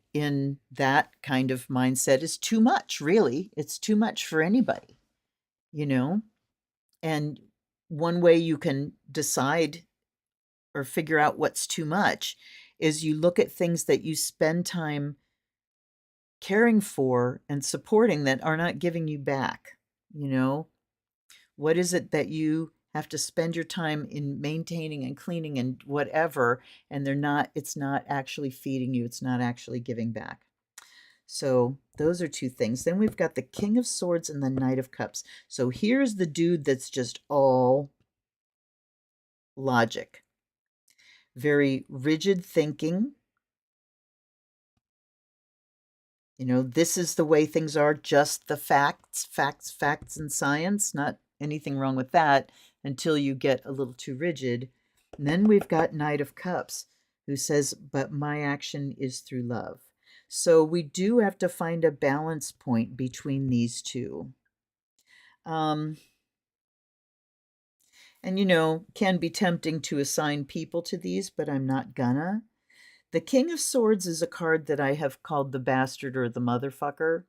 that kind of mindset is too much, really. It's too much for anybody, and one way you can decide or figure out what's too much is you look at things that you spend time caring for and supporting that are not giving you back. What is it that you have to spend your time in maintaining and cleaning and whatever, and it's not actually feeding you, it's not actually giving back. So those are 2 things. Then we've got the King of Swords and the Knight of Cups. So here's the dude that's just all logic. Very rigid thinking. This is the way things are, just the facts, and science, not anything wrong with that until you get a little too rigid. And then we've got Knight of Cups, who says, but my action is through love. So we do have to find a balance point between these 2. And, can be tempting to assign people to these, but I'm not gonna. The King of Swords is a card that I have called the bastard or the motherfucker,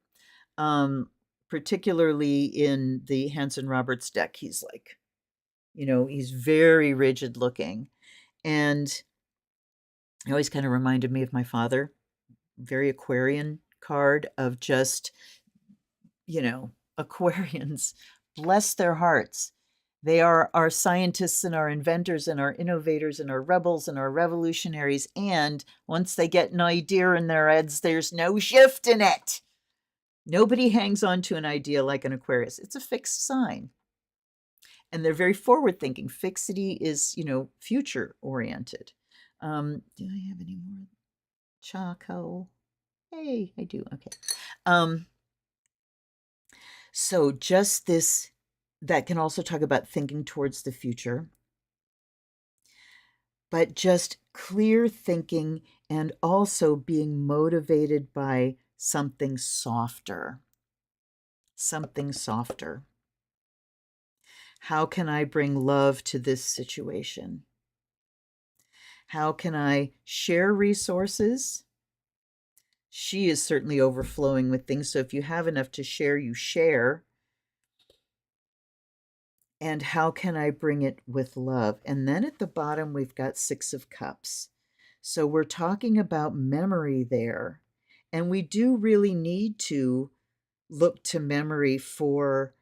particularly in the Hanson Roberts deck. He's like, he's very rigid looking. And he always kind of reminded me of my father. Very Aquarian card of just, Aquarians, bless their hearts. They are our scientists and our inventors and our innovators and our rebels and our revolutionaries. And once they get an idea in their heads, there's no shift in it. Nobody hangs on to an idea like an Aquarius. It's a fixed sign. And they're very forward thinking. Fixity is, future oriented. Do I have any more charcoal? Hey, I do. Okay. So just this, that can also talk about thinking towards the future, but just clear thinking and also being motivated by something softer. Something softer. How can I bring love to this situation? How can I share resources? She is certainly overflowing with things. So if you have enough to share, you share. And how can I bring it with love? And then at the bottom, we've got 6 of Cups. So we're talking about memory there. And we do really need to look to memory for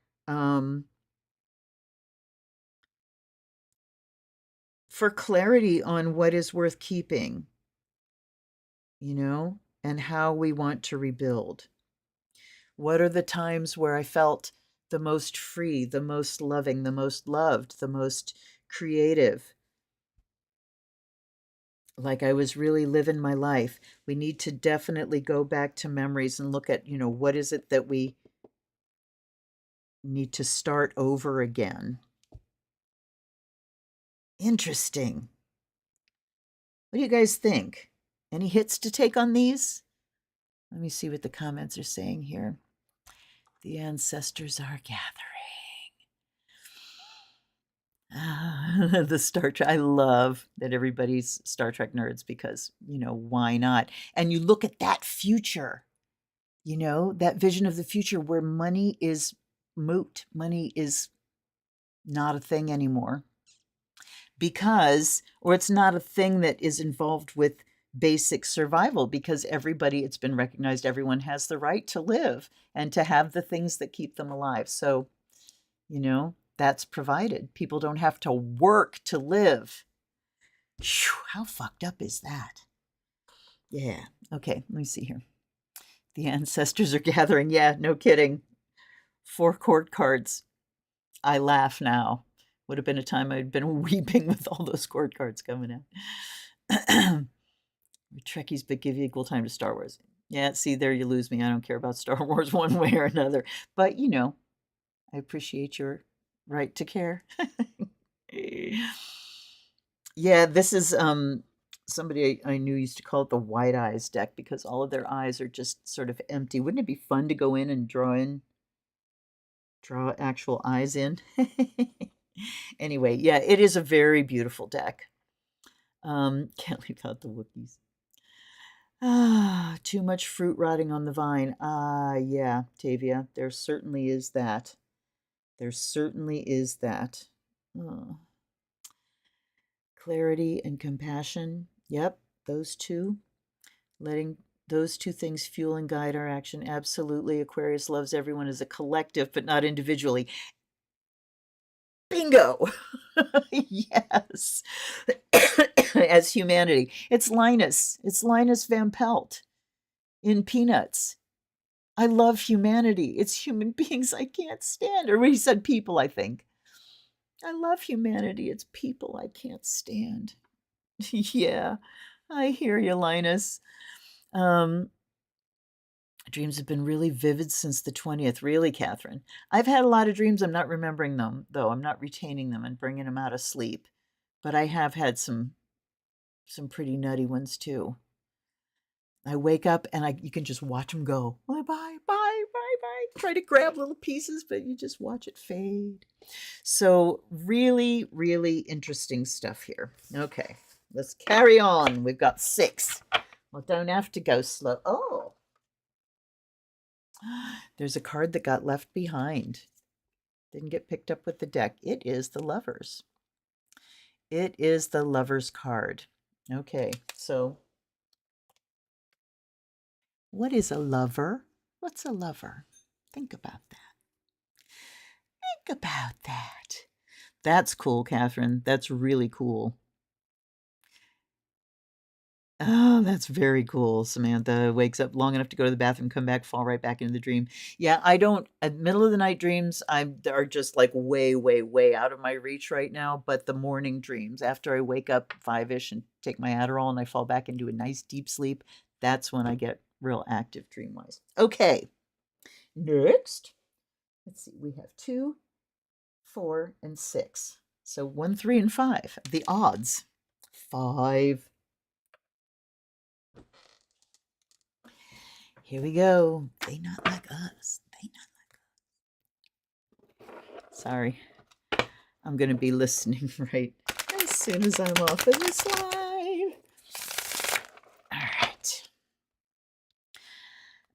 clarity on what is worth keeping, and how we want to rebuild. What are the times where I felt the most free, the most loving, the most loved, the most creative? Like I was really living my life. We need to definitely go back to memories and look at, what is it that we need to start over again? Interesting. What do you guys think? Any hits to take on these? Let me see what the comments are saying here. The ancestors are gathering. The Star Trek. I love that everybody's Star Trek nerds because, why not? And you look at that future, that vision of the future where money is moot. Money is not a thing anymore or it's not a thing that is involved with basic survival because it's been recognized everyone has the right to live and to have the things that keep them alive. So, that's provided. People don't have to work to live. Whew, how fucked up is that? Yeah. Okay, let me see here. The ancestors are gathering. Yeah, no kidding. 4 court cards. I laugh now. Would have been a time I'd been weeping with all those court cards coming out. Trekkies, but give you equal time to Star Wars. Yeah, see, there you lose me. I don't care about Star Wars one way or another. But, I appreciate your right to care. Yeah, this is somebody I knew used to call it the white eyes deck because all of their eyes are just sort of empty. Wouldn't it be fun to go in and draw actual eyes in? Anyway, yeah, it is a very beautiful deck. Can't leave out the Wookiees. Too much fruit rotting on the vine. Yeah, Tavia, there certainly is that. There certainly is that. Clarity and compassion. Yep, those two. Letting those two things fuel and guide our action. Absolutely. Aquarius loves everyone as a collective, but not individually. Bingo! Yes. As humanity. It's Linus. It's Linus Van Pelt in Peanuts. I love humanity. It's human beings I can't stand. Or he said people, I think. I love humanity. It's people I can't stand. Yeah, I hear you, Linus. Dreams have been really vivid since the 20th. Really, Catherine? I've had a lot of dreams. I'm not remembering them, though. I'm not retaining them and bringing them out of sleep. But I have had some pretty nutty ones, too. I wake up and you can just watch them go. Bye, bye, bye, bye, bye. Try to grab little pieces, but you just watch it fade. So really, really interesting stuff here. Okay, let's carry on. We've got 6. Well, don't have to go slow. Oh, there's a card that got left behind. Didn't get picked up with the deck. It is the Lovers. It is the Lovers card. Okay, so what is a lover? What's a lover? Think about that. Think about that. That's cool, Catherine. That's really cool. Oh, that's very cool. Samantha wakes up long enough to go to the bathroom, come back, fall right back into the dream. Yeah, I don't middle of the night dreams, are just like way, way, way out of my reach right now. But the morning dreams, after I wake up 5-ish and take my Adderall and I fall back into a nice deep sleep, that's when I get real active dream wise. Okay, next. Let's see, we have 2, 4, and 6. So 1, 3, and 5. The odds. 5. Here we go. They not like us. They not like us. Sorry. I'm going to be listening right as soon as I'm off of this live. All right.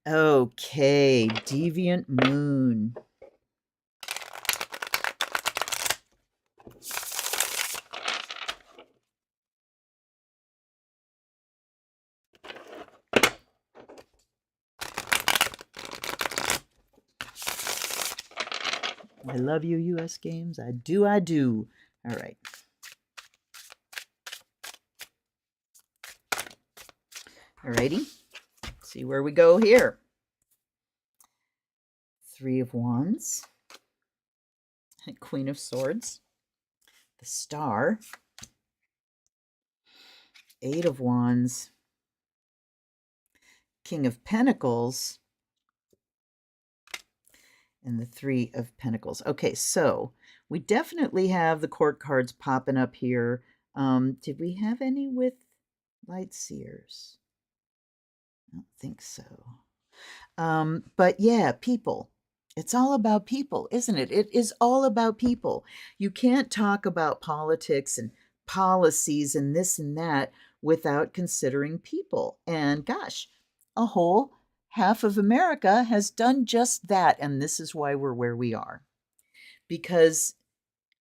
Okay. Deviant Moon. I love you, US Games. I do, I do. All right. Alrighty. See where we go here. 3 of Wands. Queen of Swords. The Star. 8 of Wands. King of Pentacles. And the 3 of Pentacles. Okay, so we definitely have the court cards popping up here. Did we have any with Light Seers? I don't think so. But yeah, people. It's all about people, isn't it? It is all about people. You can't talk about politics and policies and this and that without considering people. And gosh, a whole half of America has done just that. And this is why we're where we are. Because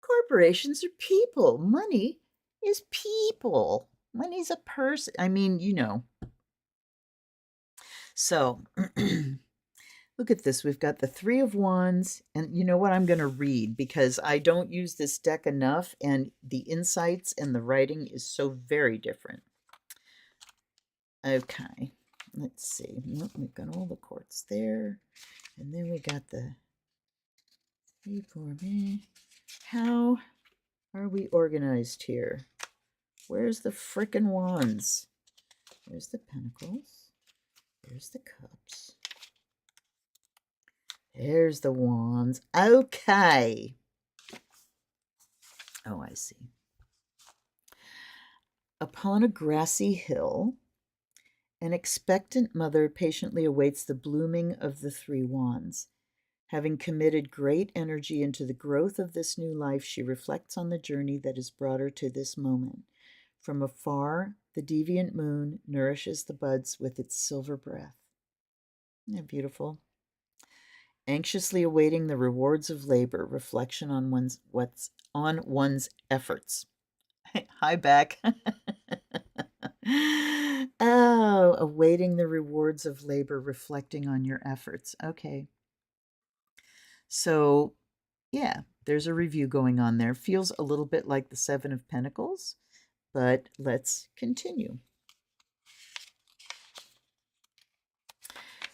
corporations are people. Money is people. Money's a person. I mean, you know. So look at this. We've got the 3 of Wands. And you know what? I'm going to read because I don't use this deck enough. And the insights and the writing is so very different. Okay. Let's see. We've got all the courts there. And then we got the 3, 4. How are we organized here? Where's the frickin' Wands? There's the Pentacles. There's the Cups. There's the Wands. Okay. Oh, I see. Upon a grassy hill, an expectant mother patiently awaits the blooming of the 3 Wands. Having committed great energy into the growth of this new life, she reflects on the journey that has brought her to this moment. From afar, the deviant moon nourishes the buds with its silver breath. Isn't that beautiful? Anxiously awaiting the rewards of labor, reflection on one's efforts. Hi, Beck. Oh, awaiting the rewards of labor, reflecting on your efforts. Okay. So, yeah, there's a review going on there. Feels a little bit like the 7 of Pentacles, but let's continue.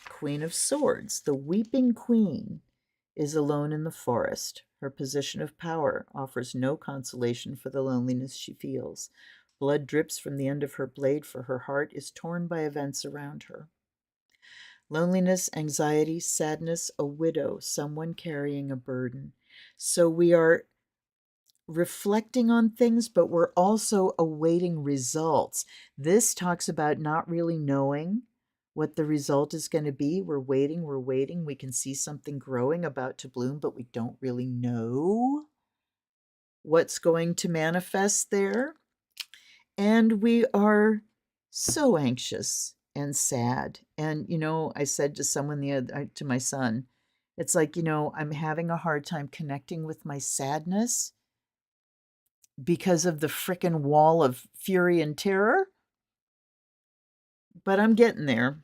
Queen of Swords, the weeping queen, is alone in the forest. Her position of power offers no consolation for the loneliness she feels. Blood drips from the end of her blade, for her heart is torn by events around her. Loneliness, anxiety, sadness, a widow, someone carrying a burden. So we are reflecting on things, but we're also awaiting results. This talks about not really knowing what the result is going to be. We're waiting, we're waiting. We can see something growing, about to bloom, but we don't really know what's going to manifest there. And we are so anxious and sad. And, you know, I said to someone to my son, it's like, you know, I'm having a hard time connecting with my sadness because of the frickin' wall of fury and terror. But I'm getting there.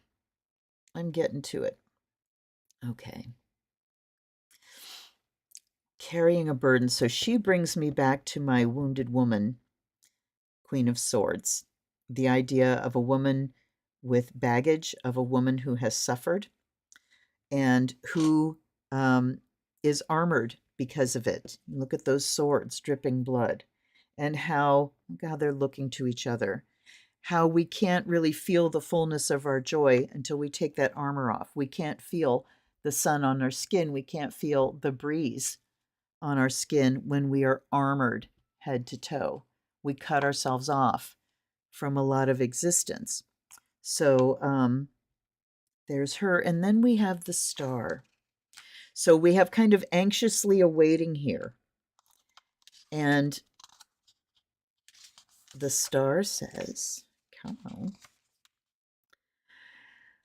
I'm getting to it. Okay. Carrying a burden. So she brings me back to my wounded woman, Queen of Swords. the idea of a woman with baggage, of a woman who has suffered and who um, is armored because of it. Look at those swords dripping blood, and how, God, they're looking to each other. How we can't really feel the fullness of our joy until we take that armor off. We can't feel the sun on our skin. We can't feel the breeze on our skin when we are armored head to toe. We cut ourselves off from a lot of existence. So there's her. And then we have the star. So we have kind of anxiously awaiting here. And the star says, come on.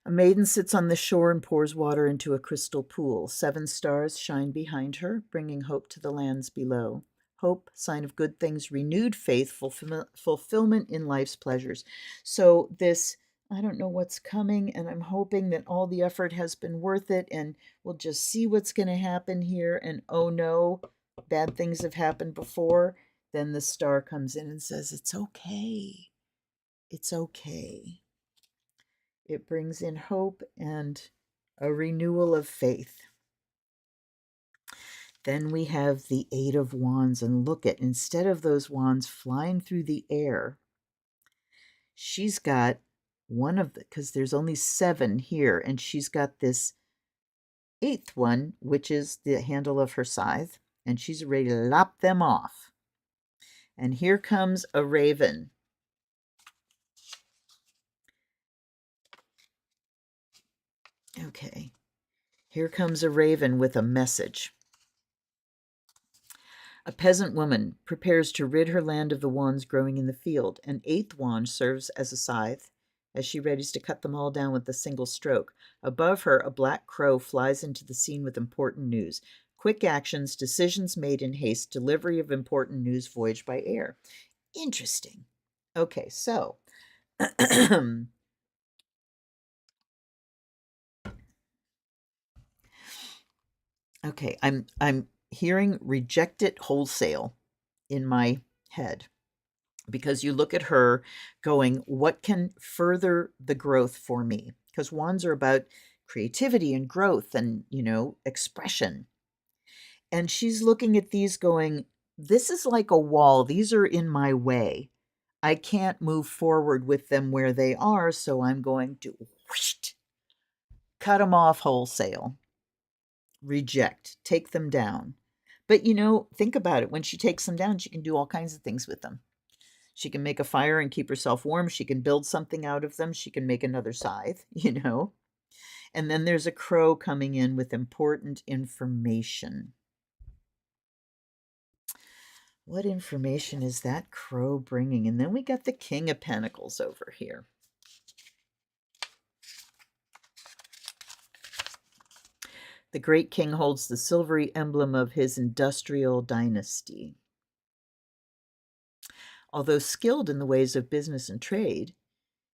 A maiden sits on the shore and pours water into a crystal pool. 7 stars shine behind her, bringing hope to the lands below. Hope, sign of good things, renewed faith, fulfillment in life's pleasures. So this, I don't know what's coming, and I'm hoping that all the effort has been worth it, and we'll just see what's going to happen here. And oh no, bad things have happened before. Then the star comes in and says, it's okay. It's okay. It brings in hope and a renewal of faith. Then we have the 8 of Wands, and look at, instead of those wands flying through the air, she's got one of the, because there's only 7 here, and she's got this 8th one, which is the handle of her scythe, and she's ready to lop them off. And here comes a raven. Okay, here comes a raven with a message. A peasant woman prepares to rid her land of the wands growing in the field. An 8th wand serves as a scythe as she readies to cut them all down with a single stroke. Above her, a black crow flies into the scene with important news. Quick actions, decisions made in haste, delivery of important news, voyage by air. Interesting. Okay, so okay, I'm hearing reject it wholesale in my head, because you look at her going, what can further the growth for me? Because wands are about creativity and growth and, expression. And she's looking at these going, this is like a wall. These are in my way. I can't move forward with them where they are, so I'm going to whoosh, cut them off wholesale. Reject, take them down. But, think about it. When she takes them down, she can do all kinds of things with them. She can make a fire and keep herself warm. She can build something out of them. She can make another scythe, And then there's a crow coming in with important information. What information is that crow bringing? And then we got the King of Pentacles over here. The great king holds the silvery emblem of his industrial dynasty. Although skilled in the ways of business and trade,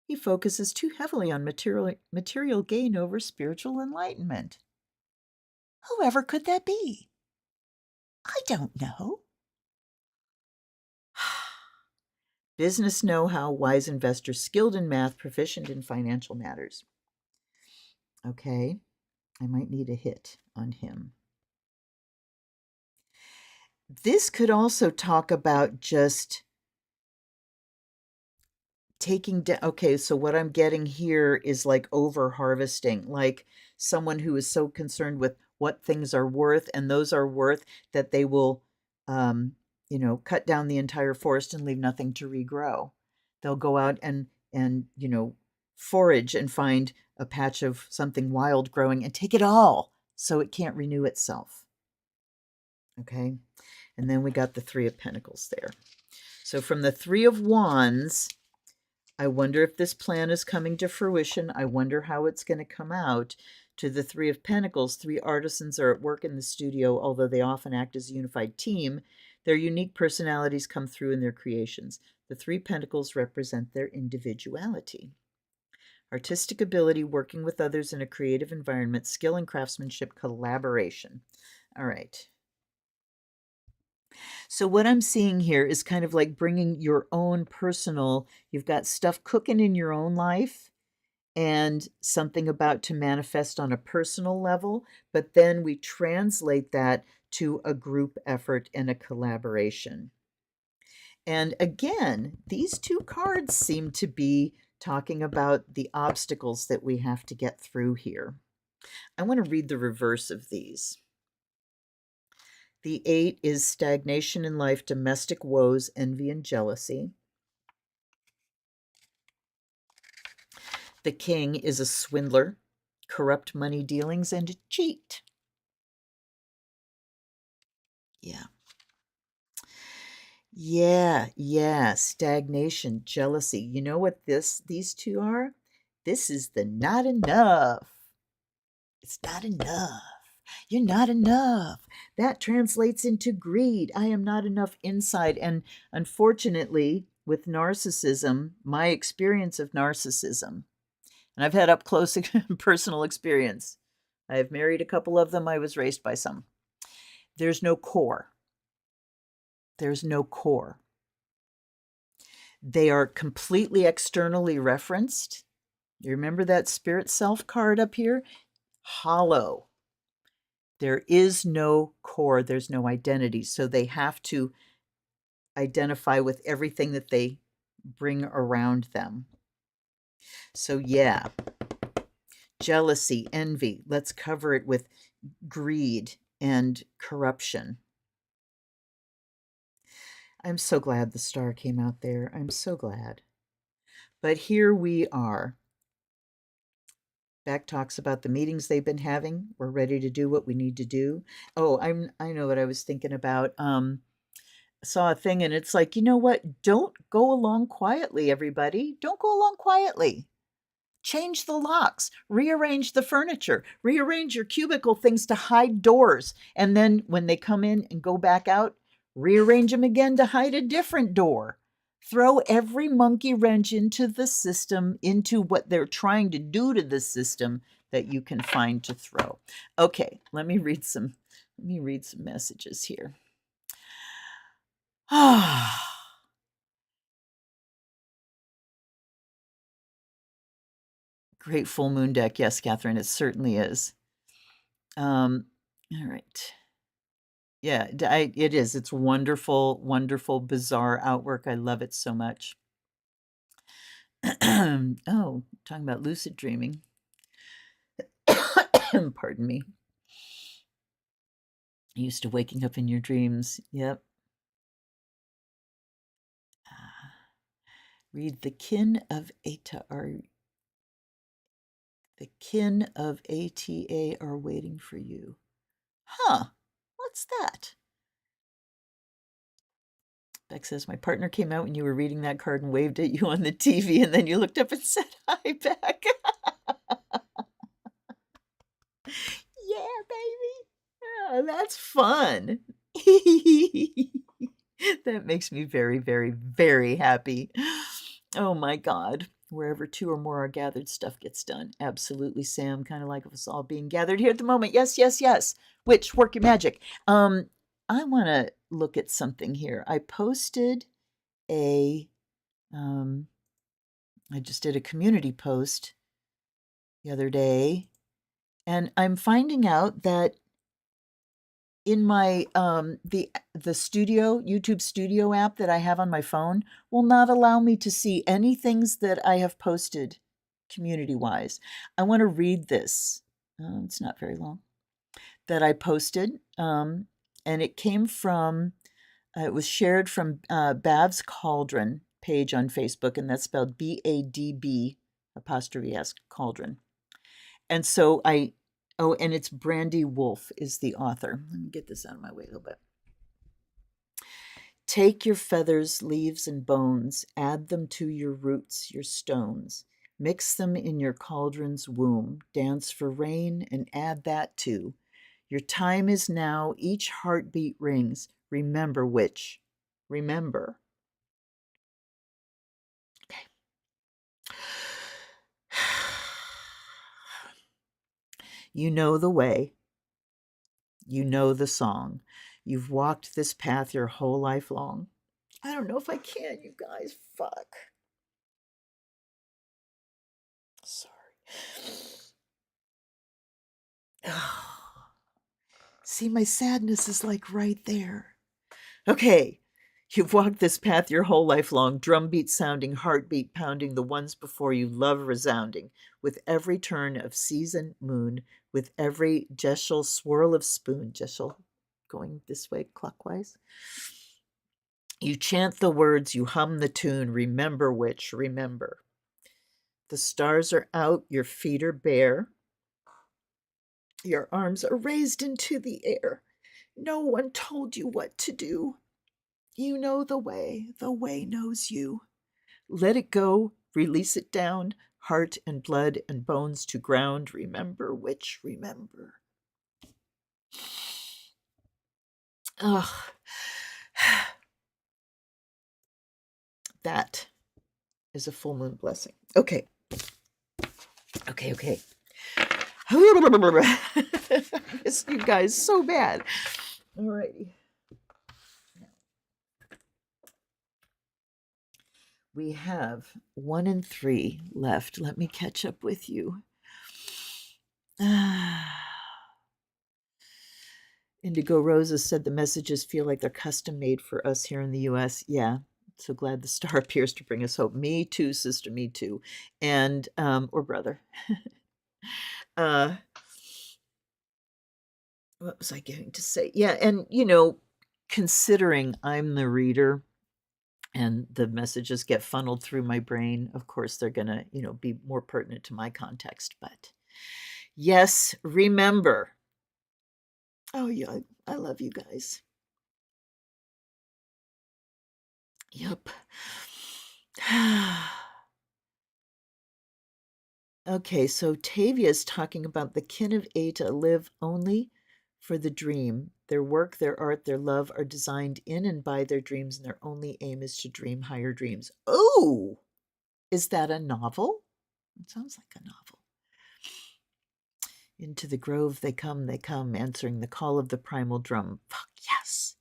he focuses too heavily on material gain over spiritual enlightenment. Whoever could that be? I don't know. Business know-how, wise investor, skilled in math, proficient in financial matters. Okay, I might need a hit on him. This could also talk about just taking down. Okay, so what I'm getting here is like over harvesting, like someone who is so concerned with what things are worth, and those are worth that they will, cut down the entire forest and leave nothing to regrow. They'll go out and forage and find a patch of something wild growing and take it all so it can't renew itself. Okay, and then we got the 3 of Pentacles there. So from the 3 of Wands, I wonder if this plan is coming to fruition. I wonder how it's going to come out. To the 3 of Pentacles, 3 artisans are at work in the studio, although they often act as a unified team. Their unique personalities come through in their creations. The 3 Pentacles represent their individuality. Artistic ability, working with others in a creative environment, skill and craftsmanship, collaboration. All right. So what I'm seeing here is kind of like bringing your own personal, you've got stuff cooking in your own life and something about to manifest on a personal level, but then we translate that to a group effort and a collaboration. And again, these two cards seem to be talking about the obstacles that we have to get through here. I want to read the reverse of these. The 8 is stagnation in life, domestic woes, envy, and jealousy. The King is a swindler, corrupt money dealings, and a cheat. Yeah. Yeah, stagnation, jealousy. You know what these two are? This is the not enough. It's not enough. You're not enough. That translates into greed. I am not enough inside. And unfortunately, with narcissism, my experience of narcissism, and I've had up close personal experience. I have married a couple of them. I was raised by some. There's no core. There's no core. They are completely externally referenced. You remember that spirit self card up here? Hollow. There is no core, there's no identity. So they have to identify with everything that they bring around them. So, yeah, jealousy, envy. Let's cover it with greed and corruption. I'm so glad the star came out there. I'm so glad. But here we are. Beck talks about the meetings they've been having. We're ready to do what we need to do. Oh, I know what I was thinking about. Saw a thing and it's like, you know what? Don't go along quietly, everybody. Don't go along quietly. Change the locks, rearrange the furniture, rearrange your cubicle things to hide doors. And then when they come in and go back out, rearrange them again to hide a different door. Throw every monkey wrench into the system, into what they're trying to do to the system that you can find to throw. Okay, let me read some messages here. Great full moon deck. Yes, Catherine, it certainly is. All right. Yeah, it is. It's wonderful, wonderful, bizarre outwork. I love it so much. Oh, talking about lucid dreaming. Pardon me. Used to waking up in your dreams. Yep. Read the kin of Eta are the kin of ATA are waiting for you. Huh. What's that? Beck says, my partner came out when you were reading that card and waved at you on the TV, and then you looked up and said, hi, Beck. Yeah, baby. Oh, that's fun. That makes me very, very, very happy. Oh my God. Wherever two or more are gathered, stuff gets done. Absolutely, Sam. Kind of like us all being gathered here at the moment. Yes, yes, yes. Which work your magic. I want to look at something here. I posted I just did a community post the other day, and I'm finding out that in my the studio YouTube studio app that I have on my phone will not allow me to see any things that I have posted community wise. I want to read this. It's not very long that I posted, and it came from it was shared from Bav's Cauldron page on Facebook, and that's spelled BADB apostrophe S Cauldron. And so and it's Brandy Wolf is the author. Let me get this out of my way a little bit. Take your feathers, leaves, and bones, add them to your roots, your stones. Mix them in your cauldron's womb, dance for rain, and add that too. Your time is now, each heartbeat rings. Remember which. Remember. Okay. You know the way. You know the song. You've walked this path your whole life long. I don't know if I can, you guys. Fuck. Sorry. See, my sadness is like right there. Okay. You've walked this path your whole life long, drumbeat sounding, heartbeat pounding, the ones before you, love resounding, with every turn of season moon, with every geshel swirl of spoon, geshel going this way clockwise. You chant the words, you hum the tune, remember which, remember. The stars are out, your feet are bare, your arms are raised into the air. No one told you what to do. You know the way knows you. Let it go, release it down, heart and blood and bones to ground, remember which, remember. Ugh. That is a full moon blessing. Okay. I miss you guys so bad. Alrighty. We have 1 and 3 left. Let me catch up with you. Indigo Roses said the messages feel like they're custom made for us here in the U.S. Yeah, so glad the star appears to bring us hope. Me too, sister, me too. And, or brother. What was I going to say? Yeah, and, considering I'm the reader and the messages get funneled through my brain, of course, they're going to, be more pertinent to my context. But yes, remember. Oh, yeah, I love you guys. Yep. Okay, so Tavia is talking about the kin of Eta live only for the dream. Their work, their art, their love are designed in and by their dreams, and their only aim is to dream higher dreams. Oh, is that a novel? It sounds like a novel. Into the grove they come, answering the call of the primal drum. Fuck, yes.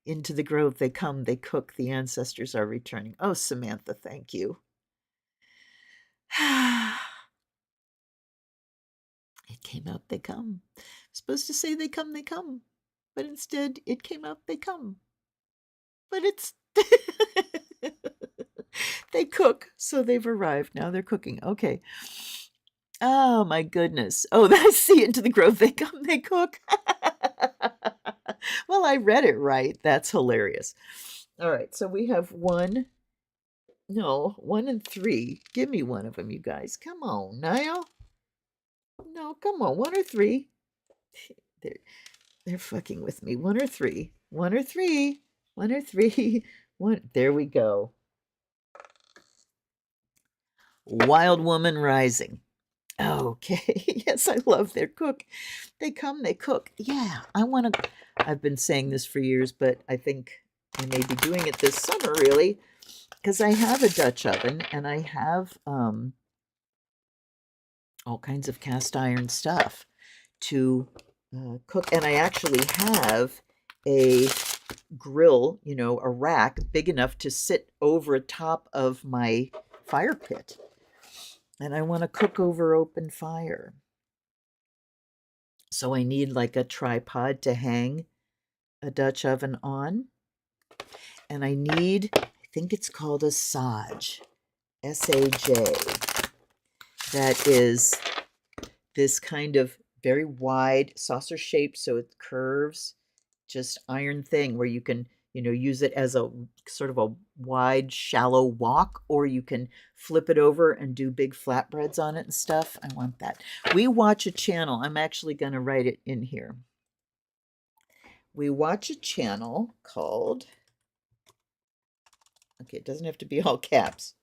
Into the grove they come, they cook, the ancestors are returning. Oh, Samantha, thank you. It came out, they come. Supposed to say they come, but instead it came out, they come. But it's they cook, so they've arrived. Now they're cooking. Okay. Oh my goodness. Oh, I see. Into the grove they come, they cook. Well, I read it right. That's hilarious. All right, so we have 1 and 3. Give me one of them, you guys. Come on now. No, come on. 1 or 3. They're fucking with me. 1 or 3. 1 or 3. 1 or 3. 1. There we go. Wild Woman Rising. Okay. Yes, I love their cook. They come, they cook. Yeah, I've been saying this for years, but I think I may be doing it this summer, really, because I have a Dutch oven and I have all kinds of cast iron stuff to cook. And I actually have a grill, a rack big enough to sit over top of my fire pit. And I want to cook over open fire. So I need like a tripod to hang a Dutch oven on. And I need, I think it's called a Saj, S-A-J. That is this kind of very wide saucer shape, so it curves, just iron thing where you can, use it as a sort of a wide, shallow wok, or you can flip it over and do big flatbreads on it and stuff. I want that. We watch a channel. I'm actually going to write it in here. We watch a channel called, okay, it doesn't have to be all caps,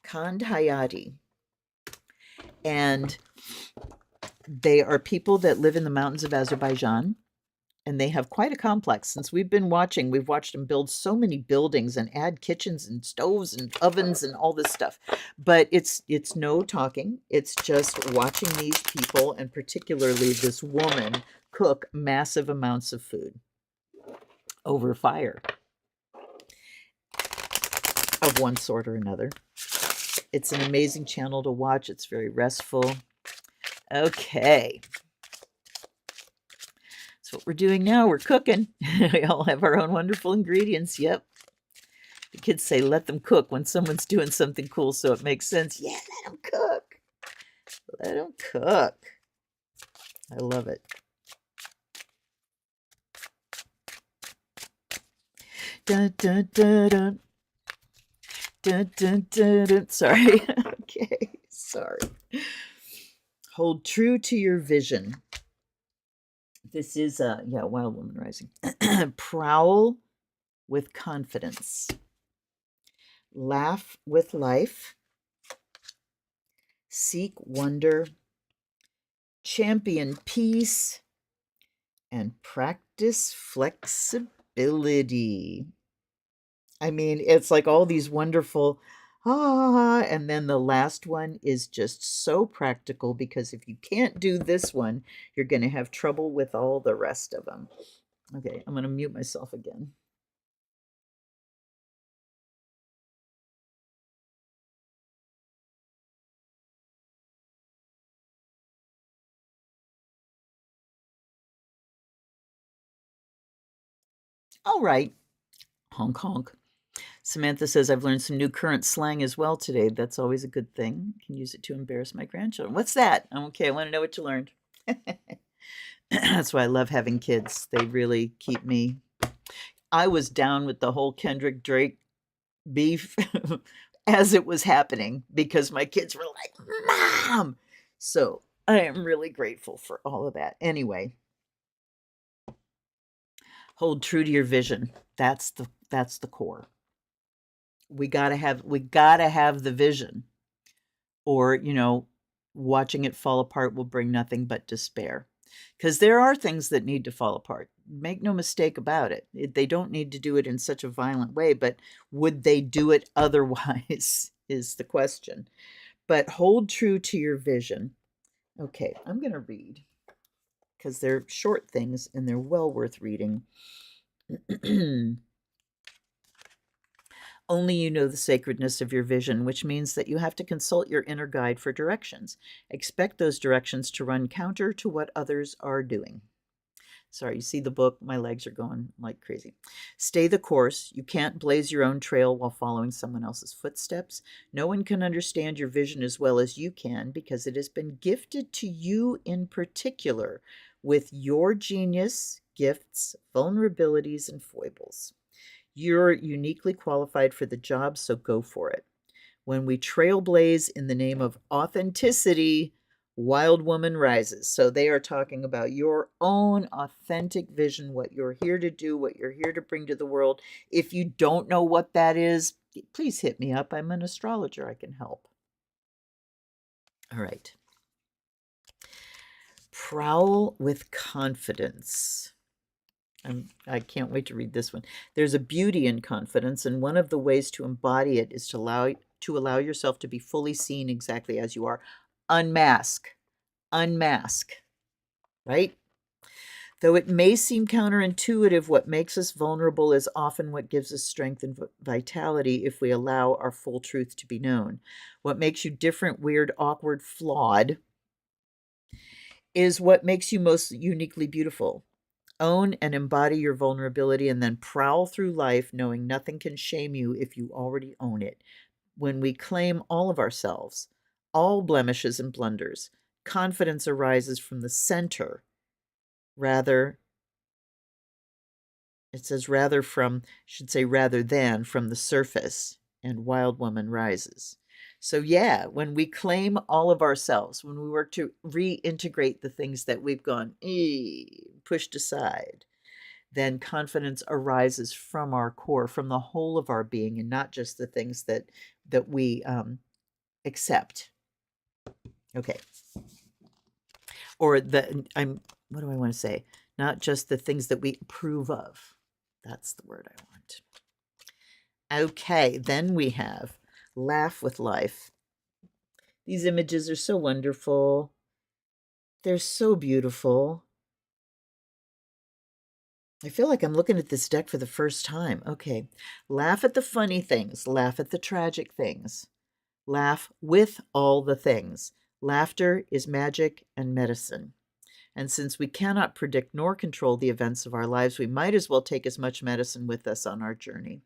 Kand Hayati. And they are people that live in the mountains of Azerbaijan. And they have quite a complex. Since we've watched them build so many buildings and add kitchens and stoves and ovens and all this stuff. But it's no talking. It's just watching these people, and particularly this woman cook massive amounts of food over fire of one sort or another. It's an amazing channel to watch. It's very restful. Okay. So what we're doing now, we're cooking. We all have our own wonderful ingredients. Yep. The kids say, let them cook when someone's doing something cool so it makes sense. Yeah, let them cook. Let them cook. I love it. Dun, dun, dun, dun. Dun, dun, dun, dun. Sorry. Okay. Sorry. Hold true to your vision. This is, Wild Woman Rising. Prowl with confidence. Laugh with life. Seek wonder. Champion peace. And practice flexibility. I mean, it's like all these wonderful, and then the last one is just so practical, because if you can't do this one, you're going to have trouble with all the rest of them. Okay, I'm going to mute myself again. All right. Honk, honk. Samantha says, I've learned some new current slang as well today. That's always a good thing. I can use it to embarrass my grandchildren. What's that? Okay, I want to know what you learned. That's why I love having kids. They really keep me. I was down with the whole Kendrick Drake beef as it was happening, because my kids were like, Mom! So I am really grateful for all of that. Anyway, hold true to your vision. That's the core. We gotta have the vision, or watching it fall apart will bring nothing but despair. Because there are things that need to fall apart. Make no mistake about it. They don't need to do it in such a violent way, but would they do it otherwise is the question. But hold true to your vision. Okay, I'm going to read, because they're short things and they're well worth reading. Only you know the sacredness of your vision, which means that you have to consult your inner guide for directions. Expect those directions to run counter to what others are doing. Sorry, you see the book? My legs are going like crazy. Stay the course. You can't blaze your own trail while following someone else's footsteps. No one can understand your vision as well as you can, because it has been gifted to you in particular with your genius, gifts, vulnerabilities, and foibles. You're uniquely qualified for the job, so go for it. When we trailblaze in the name of authenticity, Wild Woman rises. So they are talking about your own authentic vision, what you're here to do, what you're here to bring to the world. If you don't know what that is, please hit me up. I'm an astrologer. I can help. All right. Prowl with confidence. I can't wait to read this one. There's a beauty in confidence, and one of the ways to embody it is to allow yourself to be fully seen exactly as you are. Unmask, right? Though it may seem counterintuitive, what makes us vulnerable is often what gives us strength and vitality if we allow our full truth to be known. What makes you different, weird, awkward, flawed is what makes you most uniquely beautiful. Own and embody your vulnerability, and then prowl through life knowing nothing can shame you if you already own it. When we claim all of ourselves, all blemishes and blunders, confidence arises from the center. Rather than from the surface, and Wild Woman rises. So yeah, when we claim all of ourselves, when we work to reintegrate the things that we've gone pushed aside, then confidence arises from our core, from the whole of our being, and not just the things that we accept. Okay. Or what do I want to say? Not just the things that we approve of. That's the word I want. Okay, then we have Laugh with Life. These images are so wonderful. They're so beautiful. I feel like I'm looking at this deck for the first time. Okay. Laugh at the funny things. Laugh at the tragic things. Laugh with all the things. Laughter is magic and medicine. And since we cannot predict nor control the events of our lives, we might as well take as much medicine with us on our journey.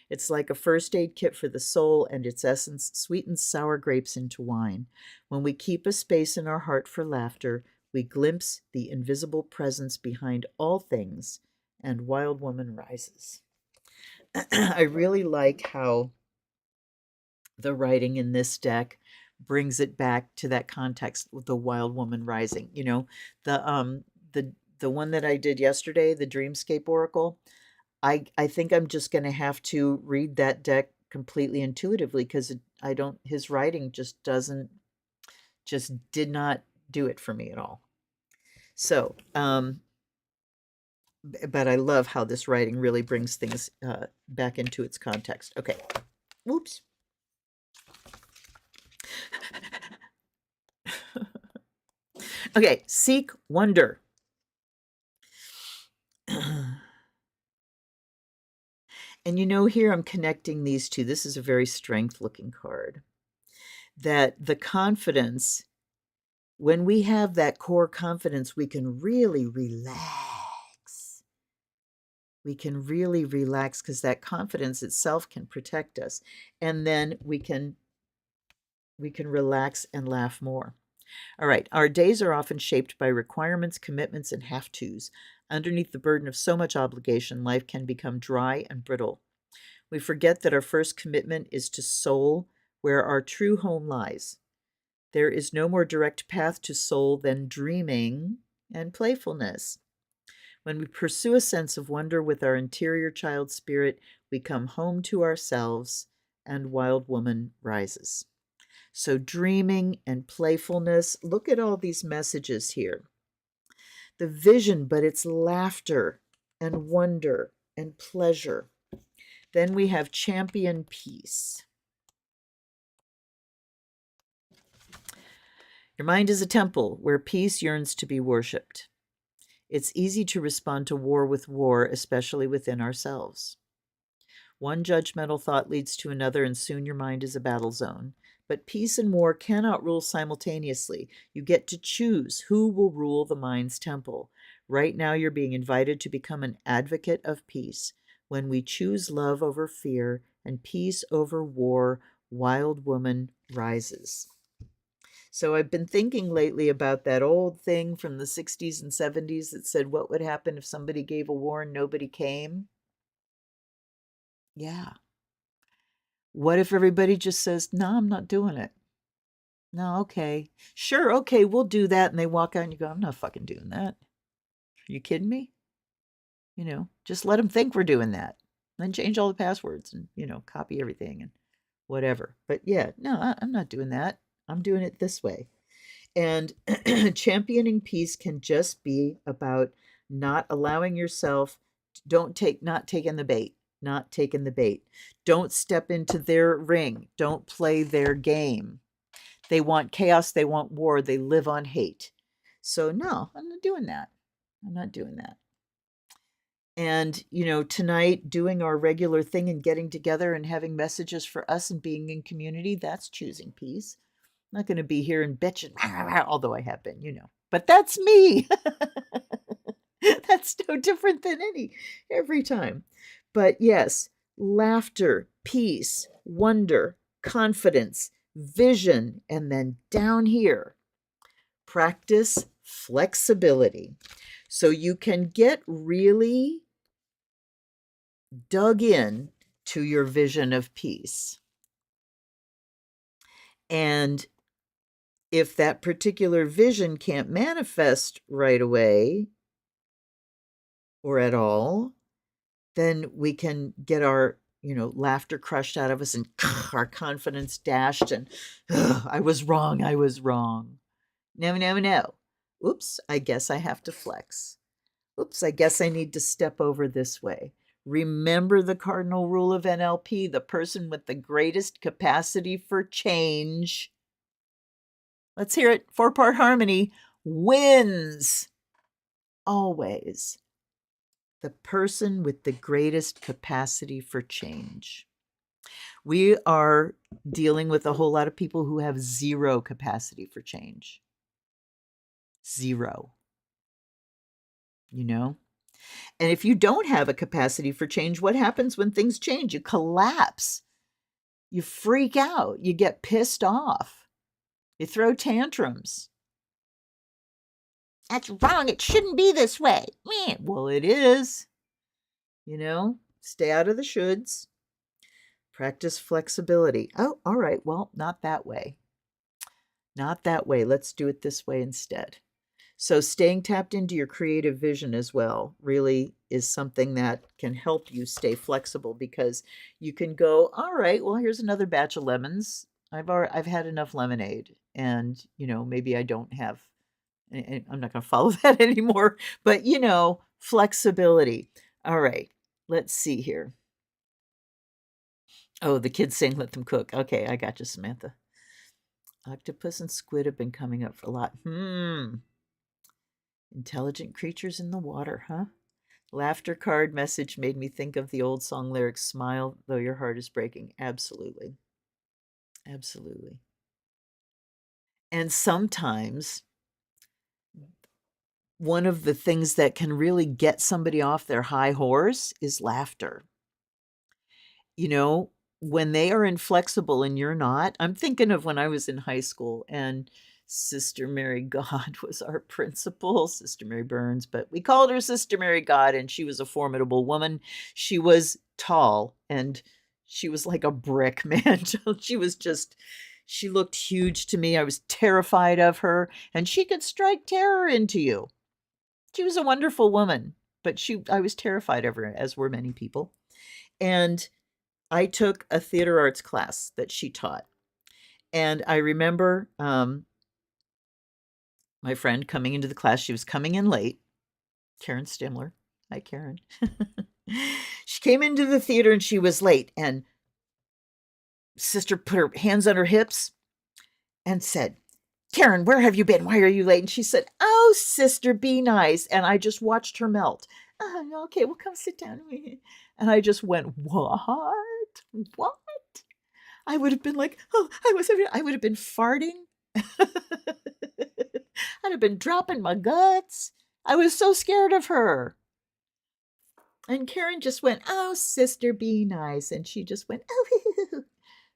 It's like a first aid kit for the soul, and its essence sweetens sour grapes into wine. When we keep a space in our heart for laughter, we glimpse the invisible presence behind all things, and Wild Woman rises. I really like how the writing in this deck brings it back to that context with the Wild Woman rising. You know, the um the one that I did yesterday, the Dreamscape Oracle. I think I'm just going to have to read that deck completely intuitively because I don't his writing just did not do it for me at all. So, but I love how this writing really brings things back into its context. Okay. Whoops. Okay, seek wonder. And you know, here I'm connecting these two. This is a very strength looking card. That the confidence, when we have that core confidence, we can really relax. We can really relax because that confidence itself can protect us. And then we can relax and laugh more. All right, our days are often shaped by requirements, commitments, and have tos. Underneath the burden of so much obligation, life can become dry and brittle. We forget that our first commitment is to soul, where our true home lies. There is no more direct path to soul than dreaming and playfulness. When we pursue a sense of wonder with our interior child spirit, we come home to ourselves, and Wild Woman rises. So, dreaming and playfulness, look at all these messages here. The vision, but it's laughter and wonder and pleasure. Then we have champion peace. Your mind is a temple where peace yearns to be worshipped. It's easy to respond to war with war, especially within ourselves. One judgmental thought leads to another, and soon your mind is a battle zone. But peace and war cannot rule simultaneously. You get to choose who will rule the mind's temple. Right now, you're being invited to become an advocate of peace. When we choose love over fear and peace over war, Wild Woman rises. So I've been thinking lately about that old thing from the 60s and 70s that said, what would happen if somebody gave a war and nobody came? Yeah. What if everybody just says, no, I'm not doing it? No, okay. Sure, okay, we'll do that. And they walk out and you go, I'm not fucking doing that. Are you kidding me? You know, just let them think we're doing that. Then change all the passwords and, you know, copy everything and whatever. But yeah, no, I'm not doing that. I'm doing it this way. And championing peace can just be about not allowing yourself, not taking the bait, not taking the bait. Don't step into their ring. Don't play their game. They want chaos. They want war. They live on hate. So no, I'm not doing that. I'm not doing that. And, you know, tonight doing our regular thing and getting together and having messages for us and being in community, that's choosing peace. I'm not going to be here and bitching, although I have been, you know. But that's me. That's no different than every time. But yes, laughter, peace, wonder, confidence, vision, and then down here, practice flexibility. So you can get really dug in to your vision of peace. And if that particular vision can't manifest right away or at all, then we can get our, you know, laughter crushed out of us and our confidence dashed and I was wrong. I was wrong. No, no, no. Oops, I guess I have to flex. Oops, I guess I need to step over this way. Remember the cardinal rule of NLP, the person with the greatest capacity for change. Let's hear it. 4-part harmony wins always. The person with the greatest capacity for change. We are dealing with a whole lot of people who have zero capacity for change. Zero. You know? And if you don't have a capacity for change, what happens when things change? You collapse. You freak out. You get pissed off. You throw tantrums. That's wrong. It shouldn't be this way. Well, it is. You know, stay out of the shoulds. Practice flexibility. Oh, all right. Well, not that way. Not that way. Let's do it this way instead. So staying tapped into your creative vision as well really is something that can help you stay flexible, because you can go, all right, well, here's another batch of lemons. I've had enough lemonade, and maybe I don't have. I'm not going to follow that anymore. But flexibility. All right, let's see here. Oh, the kids saying let them cook. Okay, I got you, Samantha. Octopus and squid have been coming up for a lot. Intelligent creatures in the water, huh? Laughter card message made me think of the old song lyrics, smile though your heart is breaking. Absolutely. Absolutely. And sometimes one of the things that can really get somebody off their high horse is laughter. When they are inflexible and you're not, I'm thinking of when I was in high school and Sister Mary God was our principal, Sister Mary Burns, but we called her Sister Mary God, and she was a formidable woman. She was tall, and she was like a brick, man. She looked huge to me. I was terrified of her, and she could strike terror into you. She was a wonderful woman, but I was terrified of her, as were many people. And I took a theater arts class that she taught. And I remember my friend coming into the class. She was coming in late. Karen Stimler. Hi, Karen. She came into the theater and she was late. And Sister put her hands on her hips and said, Karen, where have you been? Why are you late? And she said, oh, Sister, be nice. And I just watched her melt. Okay, well, come sit down. And I just went, what? What? I would have been like, oh, I would have been farting. I'd have been dropping my guts. I was so scared of her. And Karen just went, oh, Sister, be nice. And she just went, oh.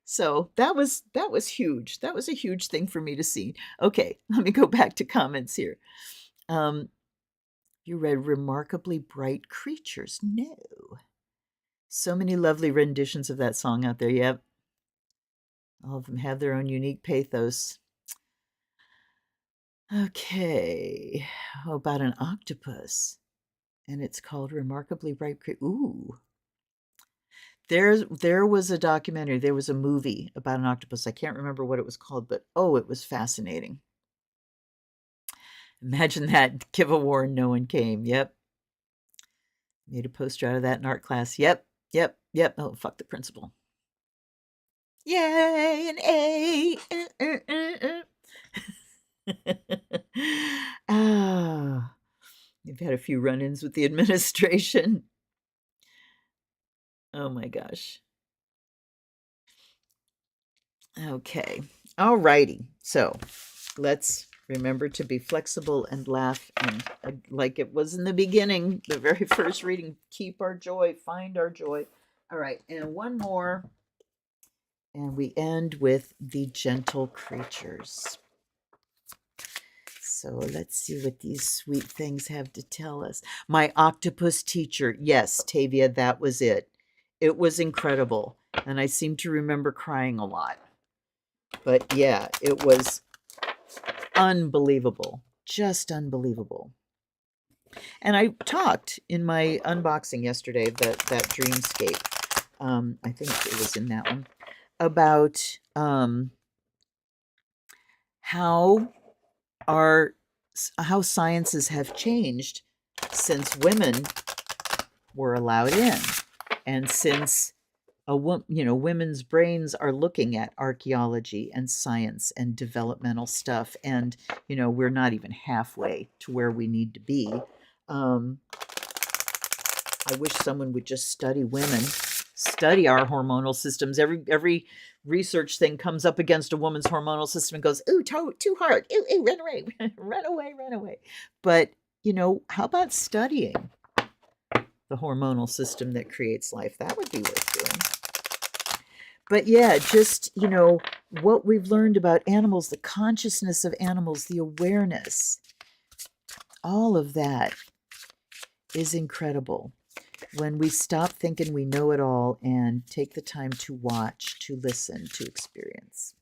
So that was huge. That was a huge thing for me to see. Okay, let me go back to comments here. You read Remarkably Bright Creatures. No. So many lovely renditions of that song out there. Yep. All of them have their own unique pathos. Okay. How about an octopus? And it's called Remarkably Bright Creatures. Ooh. There was a documentary, there was a movie about an octopus. I can't remember what it was called, but it was fascinating. Imagine that. Give a war and no one came. Yep. Made a poster out of that in art class. Yep. Oh, fuck the principal. Yay, an A. You've had a few run-ins with the administration. Oh my gosh. Okay. All righty. So let's remember to be flexible and laugh. And like it was in the beginning, the very first reading, keep our joy, find our joy. All right. And one more. And we end with the gentle creatures. So let's see what these sweet things have to tell us. My octopus teacher. Yes, Tavia, that was it. It was incredible. And I seem to remember crying a lot. But yeah, it was unbelievable. Just unbelievable. And I talked in my unboxing yesterday, that Dreamscape, I think it was in that one, about how sciences have changed since women were allowed in, and since women's brains are looking at archaeology and science and developmental stuff, and we're not even halfway to where we need to be. I wish someone would just study women, study our hormonal systems. Every research thing comes up against a woman's hormonal system and goes, ooh, too hard. Ooh, run away, run away, run away. But, how about studying the hormonal system that creates life? That would be worth doing. But yeah, just, what we've learned about animals, the consciousness of animals, the awareness, all of that is incredible. When we stop thinking we know it all and take the time to watch, to listen, to experience.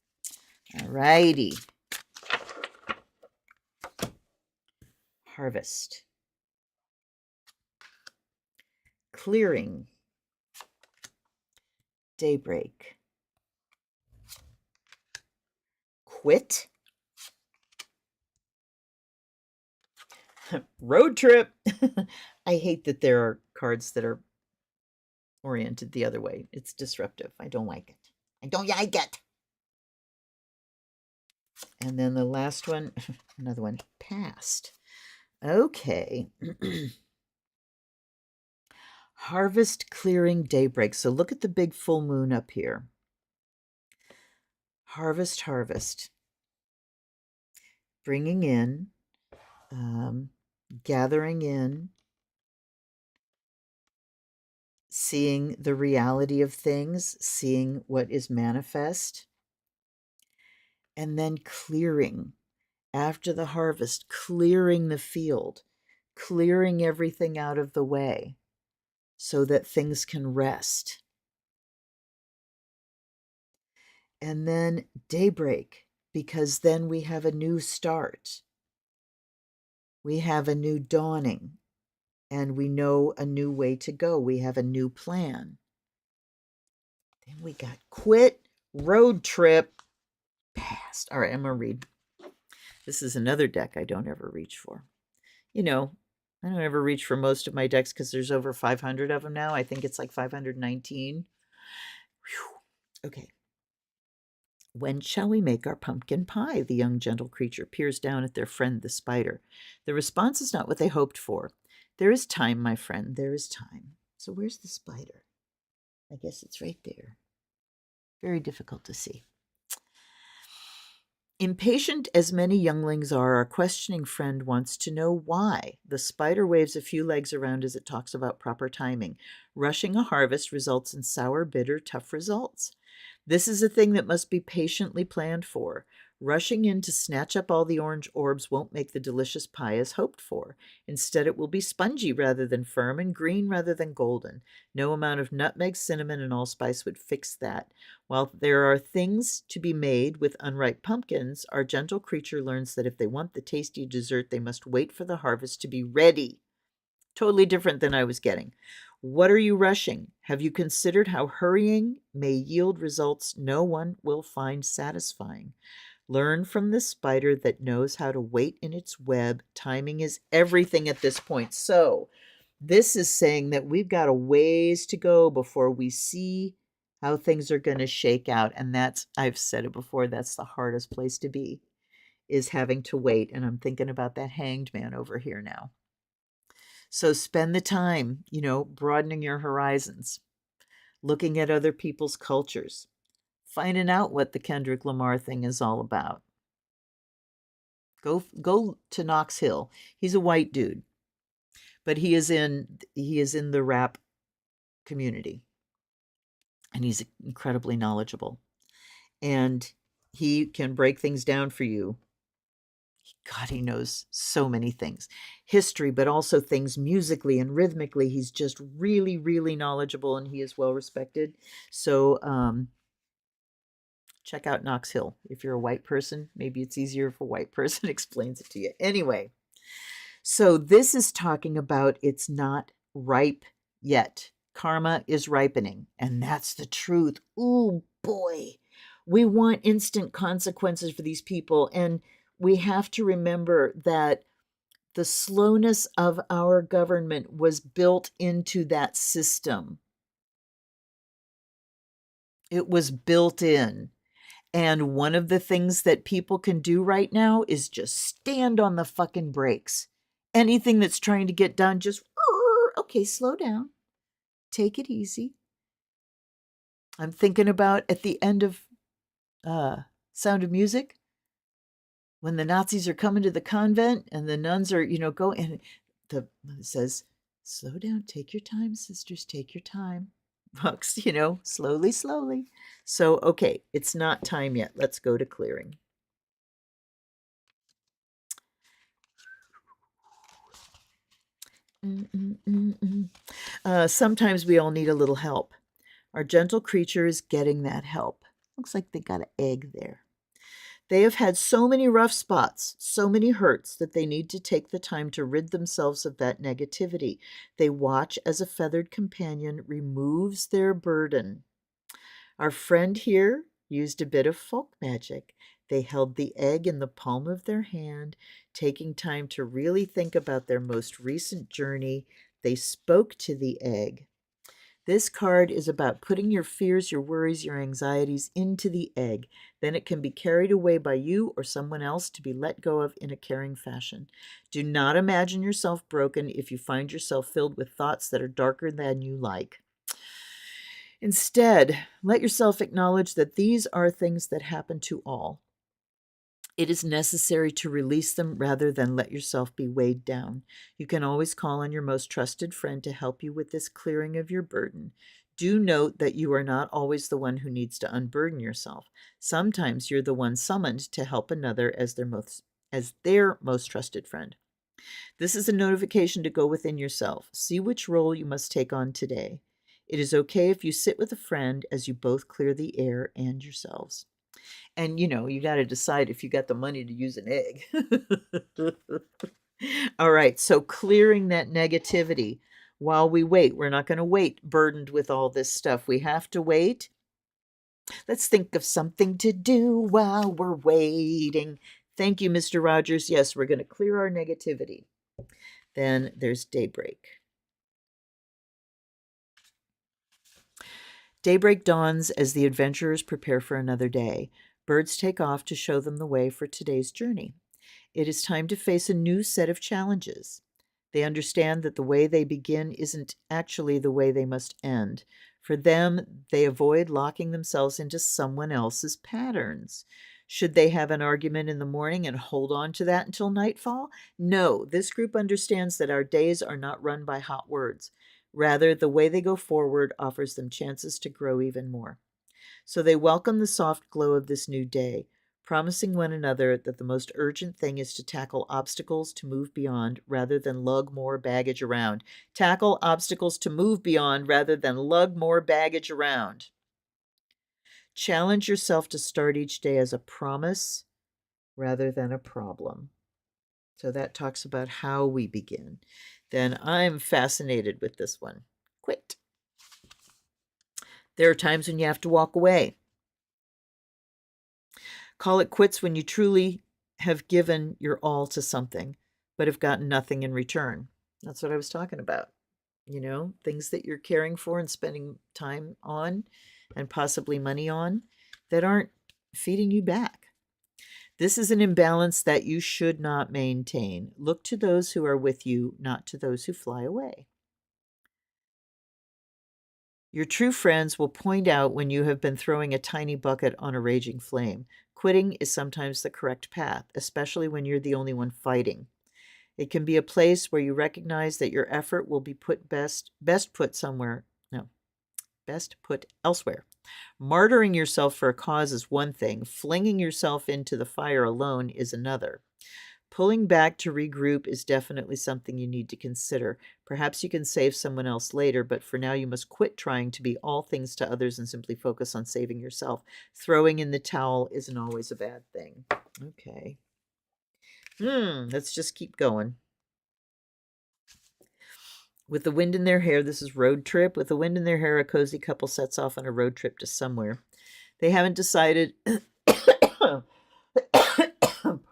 All righty. Harvest. Clearing. Daybreak. Quit. Road trip. I hate that there are cards that are oriented the other way. It's disruptive. I don't like it. I don't like it. And then the last one, another one, past. Okay. Harvest, clearing, daybreak. So look at the big full moon up here. Harvest, harvest. Bringing in, gathering in, seeing the reality of things, seeing what is manifest, and then clearing. After the harvest, clearing the field, clearing everything out of the way so that things can rest. And then daybreak, because then we have a new start. We have a new dawning, and we know a new way to go. We have a new plan. Then we got quit, road trip, past. All right, I'm going to read. This is another deck I don't ever reach for. I don't ever reach for most of my decks because there's over 500 of them now. I think it's like 519. Whew. Okay. When shall we make our pumpkin pie? The young gentle creature peers down at their friend the spider. The response is not what they hoped for. There is time, my friend, there is time. So where's the spider? I guess it's right there. Very difficult to see. Impatient as many younglings are, our questioning friend wants to know why. The spider waves a few legs around as it talks about proper timing. Rushing a harvest results in sour, bitter, tough results. This is a thing that must be patiently planned for. Rushing in to snatch up all the orange orbs won't make the delicious pie as hoped for. Instead, it will be spongy rather than firm and green rather than golden. No amount of nutmeg, cinnamon, and allspice would fix that. While there are things to be made with unripe pumpkins, our gentle creature learns that if they want the tasty dessert, they must wait for the harvest to be ready. Totally different than I was getting. What are you rushing? Have you considered how hurrying may yield results no one will find satisfying? Learn from the spider that knows how to wait in its web. Timing is everything at this point. So this is saying that we've got a ways to go before we see how things are going to shake out. And that's, I've said it before, that's the hardest place to be, is having to wait. And I'm thinking about that hanged man over here now. So spend the time, broadening your horizons, looking at other people's cultures, finding out what the Kendrick Lamar thing is all about. Go to Knox Hill. He's a white dude, but he is in the rap community, and he's incredibly knowledgeable, and he can break things down for you. God, he knows so many things. History, but also things musically and rhythmically. He's just really, really knowledgeable, and he is well respected. So check out Knox Hill. If you're a white person, maybe it's easier if a white person explains it to you. Anyway, so this is talking about it's not ripe yet. Karma is ripening, and that's the truth. Ooh, boy. We want instant consequences for these people, and we have to remember that the slowness of our government was built into that system. It was built in. And one of the things that people can do right now is just stand on the fucking brakes. Anything that's trying to get done, just, Okay, slow down. Take it easy. I'm thinking about at the end of Sound of Music, when the Nazis are coming to the convent and the nuns are, going, and it says, slow down, take your time, sisters, take your time. Bucks, slowly, slowly. So, okay, it's not time yet. Let's go to clearing. Sometimes we all need a little help. Our gentle creature is getting that help. Looks like they got an egg there. They have had so many rough spots, so many hurts, that they need to take the time to rid themselves of that negativity. They watch as a feathered companion removes their burden. Our friend here used a bit of folk magic. They held the egg in the palm of their hand, taking time to really think about their most recent journey. They spoke to the egg. This card is about putting your fears, your worries, your anxieties into the egg. Then it can be carried away by you or someone else to be let go of in a caring fashion. Do not imagine yourself broken if you find yourself filled with thoughts that are darker than you like. Instead, let yourself acknowledge that these are things that happen to all. It is necessary to release them rather than let yourself be weighed down. You can always call on your most trusted friend to help you with this clearing of your burden. Do note that you are not always the one who needs to unburden yourself. Sometimes you're the one summoned to help another as their most trusted friend. This is a notification to go within yourself. See which role you must take on today. It is okay if you sit with a friend as you both clear the air and yourselves. And, you got to decide if you got the money to use an egg. All right, so clearing that negativity while we wait. We're not going to wait burdened with all this stuff. We have to wait. Let's think of something to do while we're waiting. Thank you, Mr. Rogers. Yes, we're going to clear our negativity. Then there's daybreak. Daybreak dawns as the adventurers prepare for another day. Birds take off to show them the way for today's journey. It is time to face a new set of challenges. They understand that the way they begin isn't actually the way they must end. For them, they avoid locking themselves into someone else's patterns. Should they have an argument in the morning and hold on to that until nightfall? No, this group understands that our days are not run by hot words. Rather, the way they go forward offers them chances to grow even more. So they welcome the soft glow of this new day, promising one another that the most urgent thing is to tackle obstacles to move beyond rather than lug more baggage around. Tackle obstacles to move beyond rather than lug more baggage around. Challenge yourself to start each day as a promise rather than a problem. So that talks about how we begin. Then I'm fascinated with this one. Quit. There are times when you have to walk away. Call it quits when you truly have given your all to something, but have gotten nothing in return. That's what I was talking about. Things that you're caring for and spending time on and possibly money on that aren't feeding you back. This is an imbalance that you should not maintain. Look to those who are with you, not to those who fly away. Your true friends will point out when you have been throwing a tiny bucket on a raging flame. Quitting is sometimes the correct path, especially when you're the only one fighting. It can be a place where you recognize that your effort will be best put elsewhere. Martyring yourself for a cause is one thing. Flinging yourself into the fire alone is another. Pulling back to regroup is definitely something you need to consider. Perhaps you can save someone else later, but for now you must quit trying to be all things to others and simply focus on saving yourself. Throwing in the towel isn't always a bad thing. Okay. Let's just keep going. With the wind in their hair, this is road trip. With the wind in their hair, a cozy couple sets off on a road trip to somewhere. They haven't decided.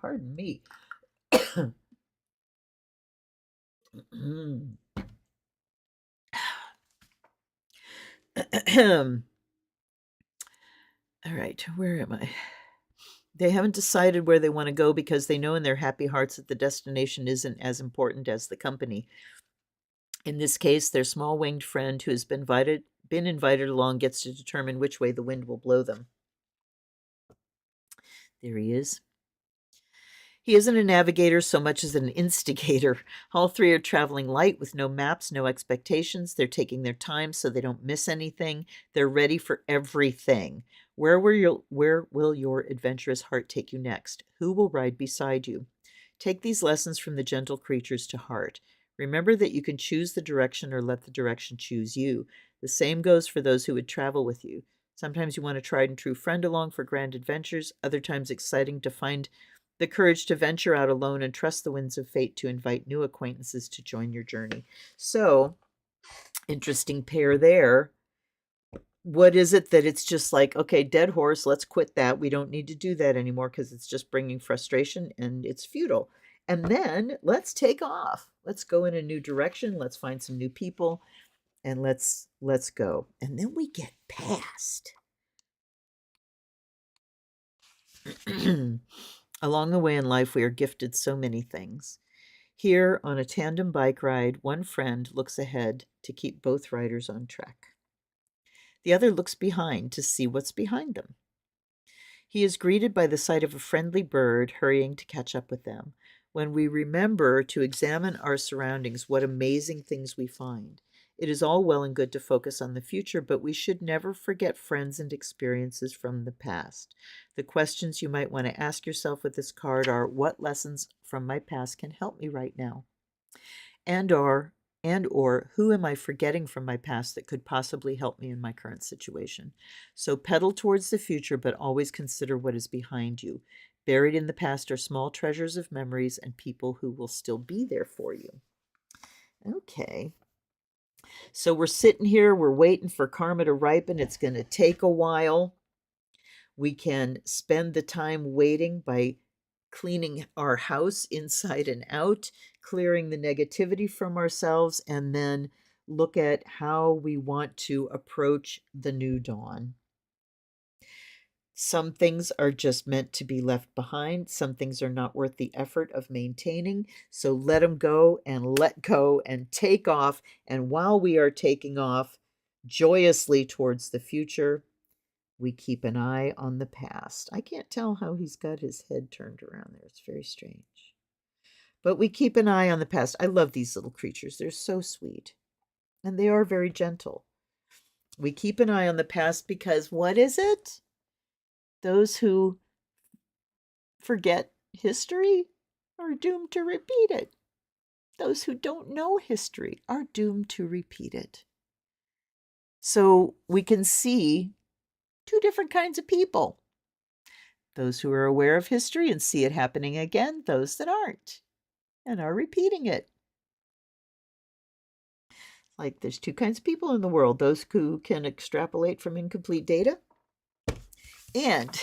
Pardon me. All right, where am I? They haven't decided where they want to go because they know in their happy hearts that the destination isn't as important as the company. In this case, their small-winged friend who has been invited along gets to determine which way the wind will blow them. There he is. He isn't a navigator so much as an instigator. All three are traveling light with no maps, no expectations. They're taking their time so they don't miss anything. They're ready for everything. Where will your adventurous heart take you next? Who will ride beside you? Take these lessons from the gentle creatures to heart. Remember that you can choose the direction or let the direction choose you. The same goes for those who would travel with you. Sometimes you want a tried and true friend along for grand adventures, other times exciting to find the courage to venture out alone and trust the winds of fate to invite new acquaintances to join your journey. So, interesting pair there. What is it that it's just like, okay, dead horse, let's quit that. We don't need to do that anymore because it's just bringing frustration and it's futile. And then let's take off. Let's go in a new direction. Let's find some new people and let's go. And then we get past. Along the way in life, we are gifted so many things. Here, on a tandem bike ride, one friend looks ahead to keep both riders on track. The other looks behind to see what's behind them. He is greeted by the sight of a friendly bird hurrying to catch up with them. When we remember to examine our surroundings, what amazing things we find. It is all well and good to focus on the future, but we should never forget friends and experiences from the past. The questions you might want to ask yourself with this card are, what lessons from my past can help me right now? And or who am I forgetting from my past that could possibly help me in my current situation? So pedal towards the future, but always consider what is behind you. Buried in the past are small treasures of memories and people who will still be there for you. Okay. So we're sitting here, we're waiting for karma to ripen. It's going to take a while. We can spend the time waiting by cleaning our house inside and out, clearing the negativity from ourselves, and then look at how we want to approach the new dawn. Some things are just meant to be left behind. Some things are not worth the effort of maintaining. So let them go and let go and take off. And while we are taking off joyously towards the future, we keep an eye on the past. I can't tell how he's got his head turned around there. It's very strange. But we keep an eye on the past. I love these little creatures. They're so sweet. And they are very gentle. We keep an eye on the past because what is it? Those who forget history are doomed to repeat it. Those who don't know history are doomed to repeat it. So we can see two different kinds of people. Those who are aware of history and see it happening again, those that aren't and are repeating it. Like there's two kinds of people in the world, those who can extrapolate from incomplete data. And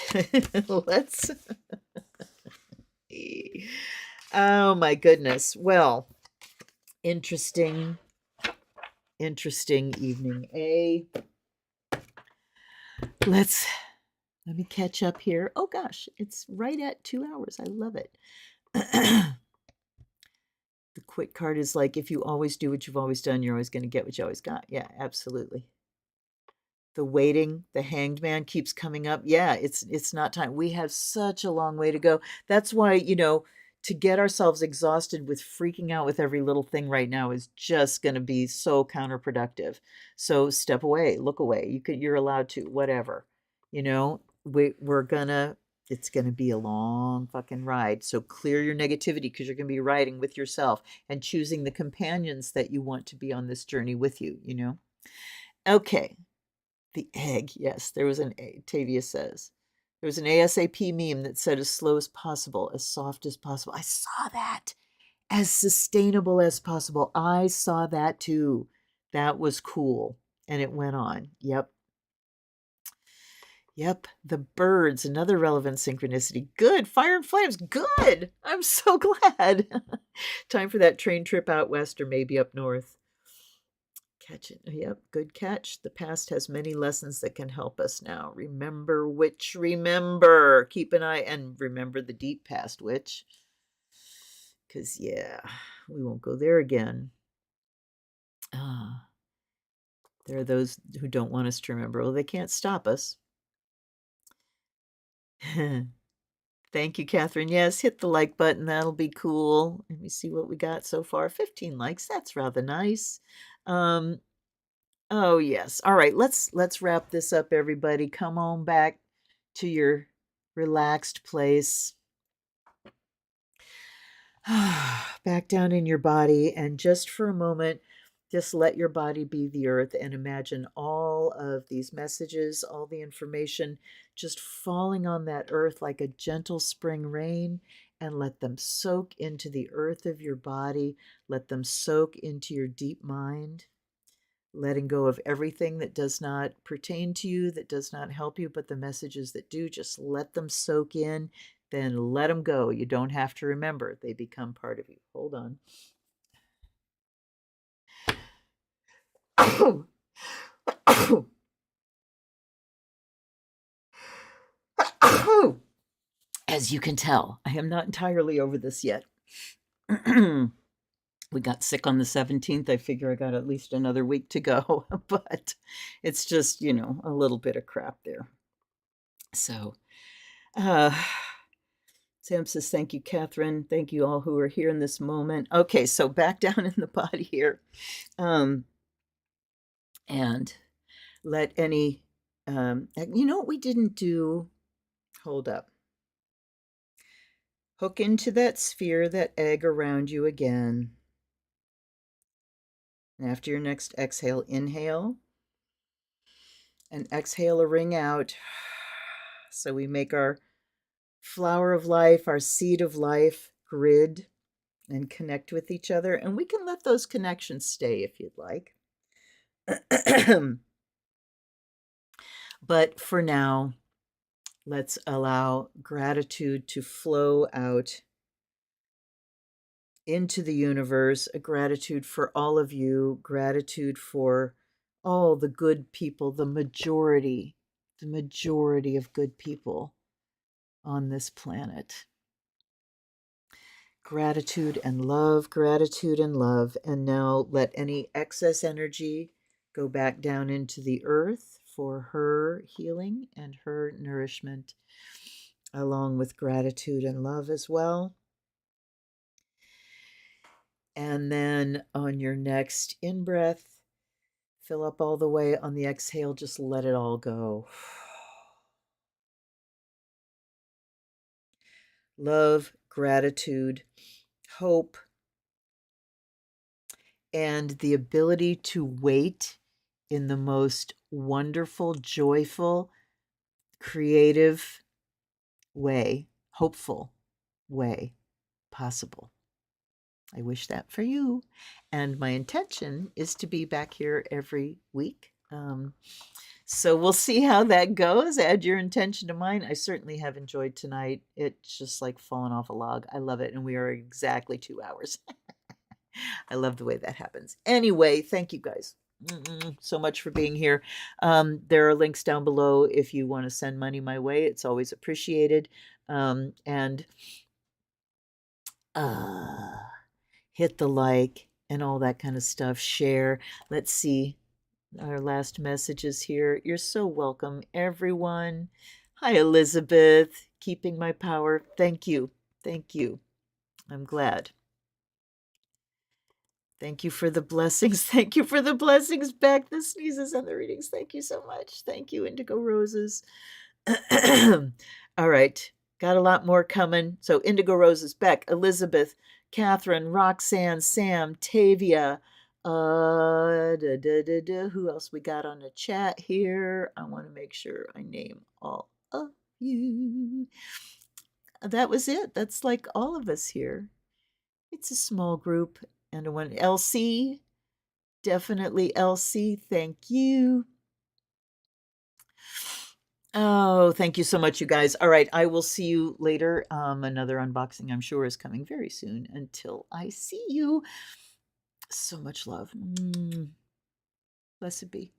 let's, oh my goodness. Well, interesting evening. Let me catch up here. Oh gosh, it's right at 2 hours. I love it. The quick card is like, if you always do what you've always done, you're always going to get what you always got. Yeah, absolutely. The waiting, the hanged man keeps coming up. Yeah, it's not time. We have such a long way to go. That's why, to get ourselves exhausted with freaking out with every little thing right now is just going to be so counterproductive. So step away, look away. You're allowed to, whatever. It's going to be a long fucking ride. So clear your negativity because you're going to be riding with yourself and choosing the companions that you want to be on this journey with you, Okay. The egg. Yes, there was Tavia says, there was an ASAP meme that said as slow as possible, as soft as possible. I saw that. As sustainable as possible. I saw that too. That was cool. And it went on. Yep. The birds, another relevant synchronicity. Good. Fire and flames. Good. I'm so glad. Time for that train trip out west or maybe up north. Catch it. Yep, good catch. The past has many lessons that can help us now. Remember. Keep an eye and remember the deep past, which. Because, yeah, we won't go there again. Ah, there are those who don't want us to remember. Well, they can't stop us. Thank you, Catherine. Yes, hit the like button. That'll be cool. Let me see what we got so far. 15 likes. That's rather nice. Um, oh yes. All right, let's wrap this up, everybody. Come on back to your relaxed place. Back down in your body, and just for a moment, just let your body be the earth and imagine all of these messages, all the information just falling on that earth like a gentle spring rain, and let them soak into the earth of your body. Let them soak into your deep mind, letting go of everything that does not pertain to you, that does not help you, but the messages that do, just let them soak in, then let them go. You don't have to remember, they become part of you. Hold on. As you can tell, I am not entirely over this yet. We got sick on the 17th. I figure I got at least another week to go, but it's just, a little bit of crap there. So, Sam says, thank you, Catherine. Thank you all who are here in this moment. Okay, so back down in the body here. And let any, you know what we didn't do? Hold up. Hook into that sphere, that egg around you again. And after your next exhale, inhale. And exhale a ring out. So we make our flower of life, our seed of life grid, and connect with each other. And we can let those connections stay if you'd like. But for now, let's allow gratitude to flow out into the universe, a gratitude for all of you, gratitude for all the good people, the majority of good people on this planet. Gratitude and love, gratitude and love. And now let any excess energy go back down into the earth for her healing and her nourishment, along with gratitude and love as well. And then on your next in-breath, fill up all the way. On the exhale, just let it all go. Love, gratitude, hope, and the ability to wait in the most wonderful, joyful, creative way, hopeful way possible. I wish that for you. And my intention is to be back here every week. So we'll see how that goes. Add your intention to mine. I certainly have enjoyed tonight. It's just like falling off a log. I love it. And we are exactly 2 hours. I love the way that happens. Anyway, thank you guys so much for being here. There are links down below if you want to send money my way. It's always appreciated. And hit the like and all that kind of stuff. Share. Let's see our last messages here. You're so welcome, everyone. Hi, Elizabeth. Keeping my power. Thank you. Thank you. I'm glad. Thank you for the blessings. Thank you for the blessings, Beck, the sneezes, and the readings. Thank you so much. Thank you, Indigo Roses. All right. Got a lot more coming. So Indigo Roses, Beck, Elizabeth, Catherine, Roxanne, Sam, Tavia. Who else we got on the chat here? I want to make sure I name all of you. That was it. That's like all of us here. It's a small group. And one LC, definitely LC. Thank you. Oh, thank you so much, you guys. All right, I will see you later. Another unboxing, I'm sure, is coming very soon. Until I see you, so much love. Blessed be.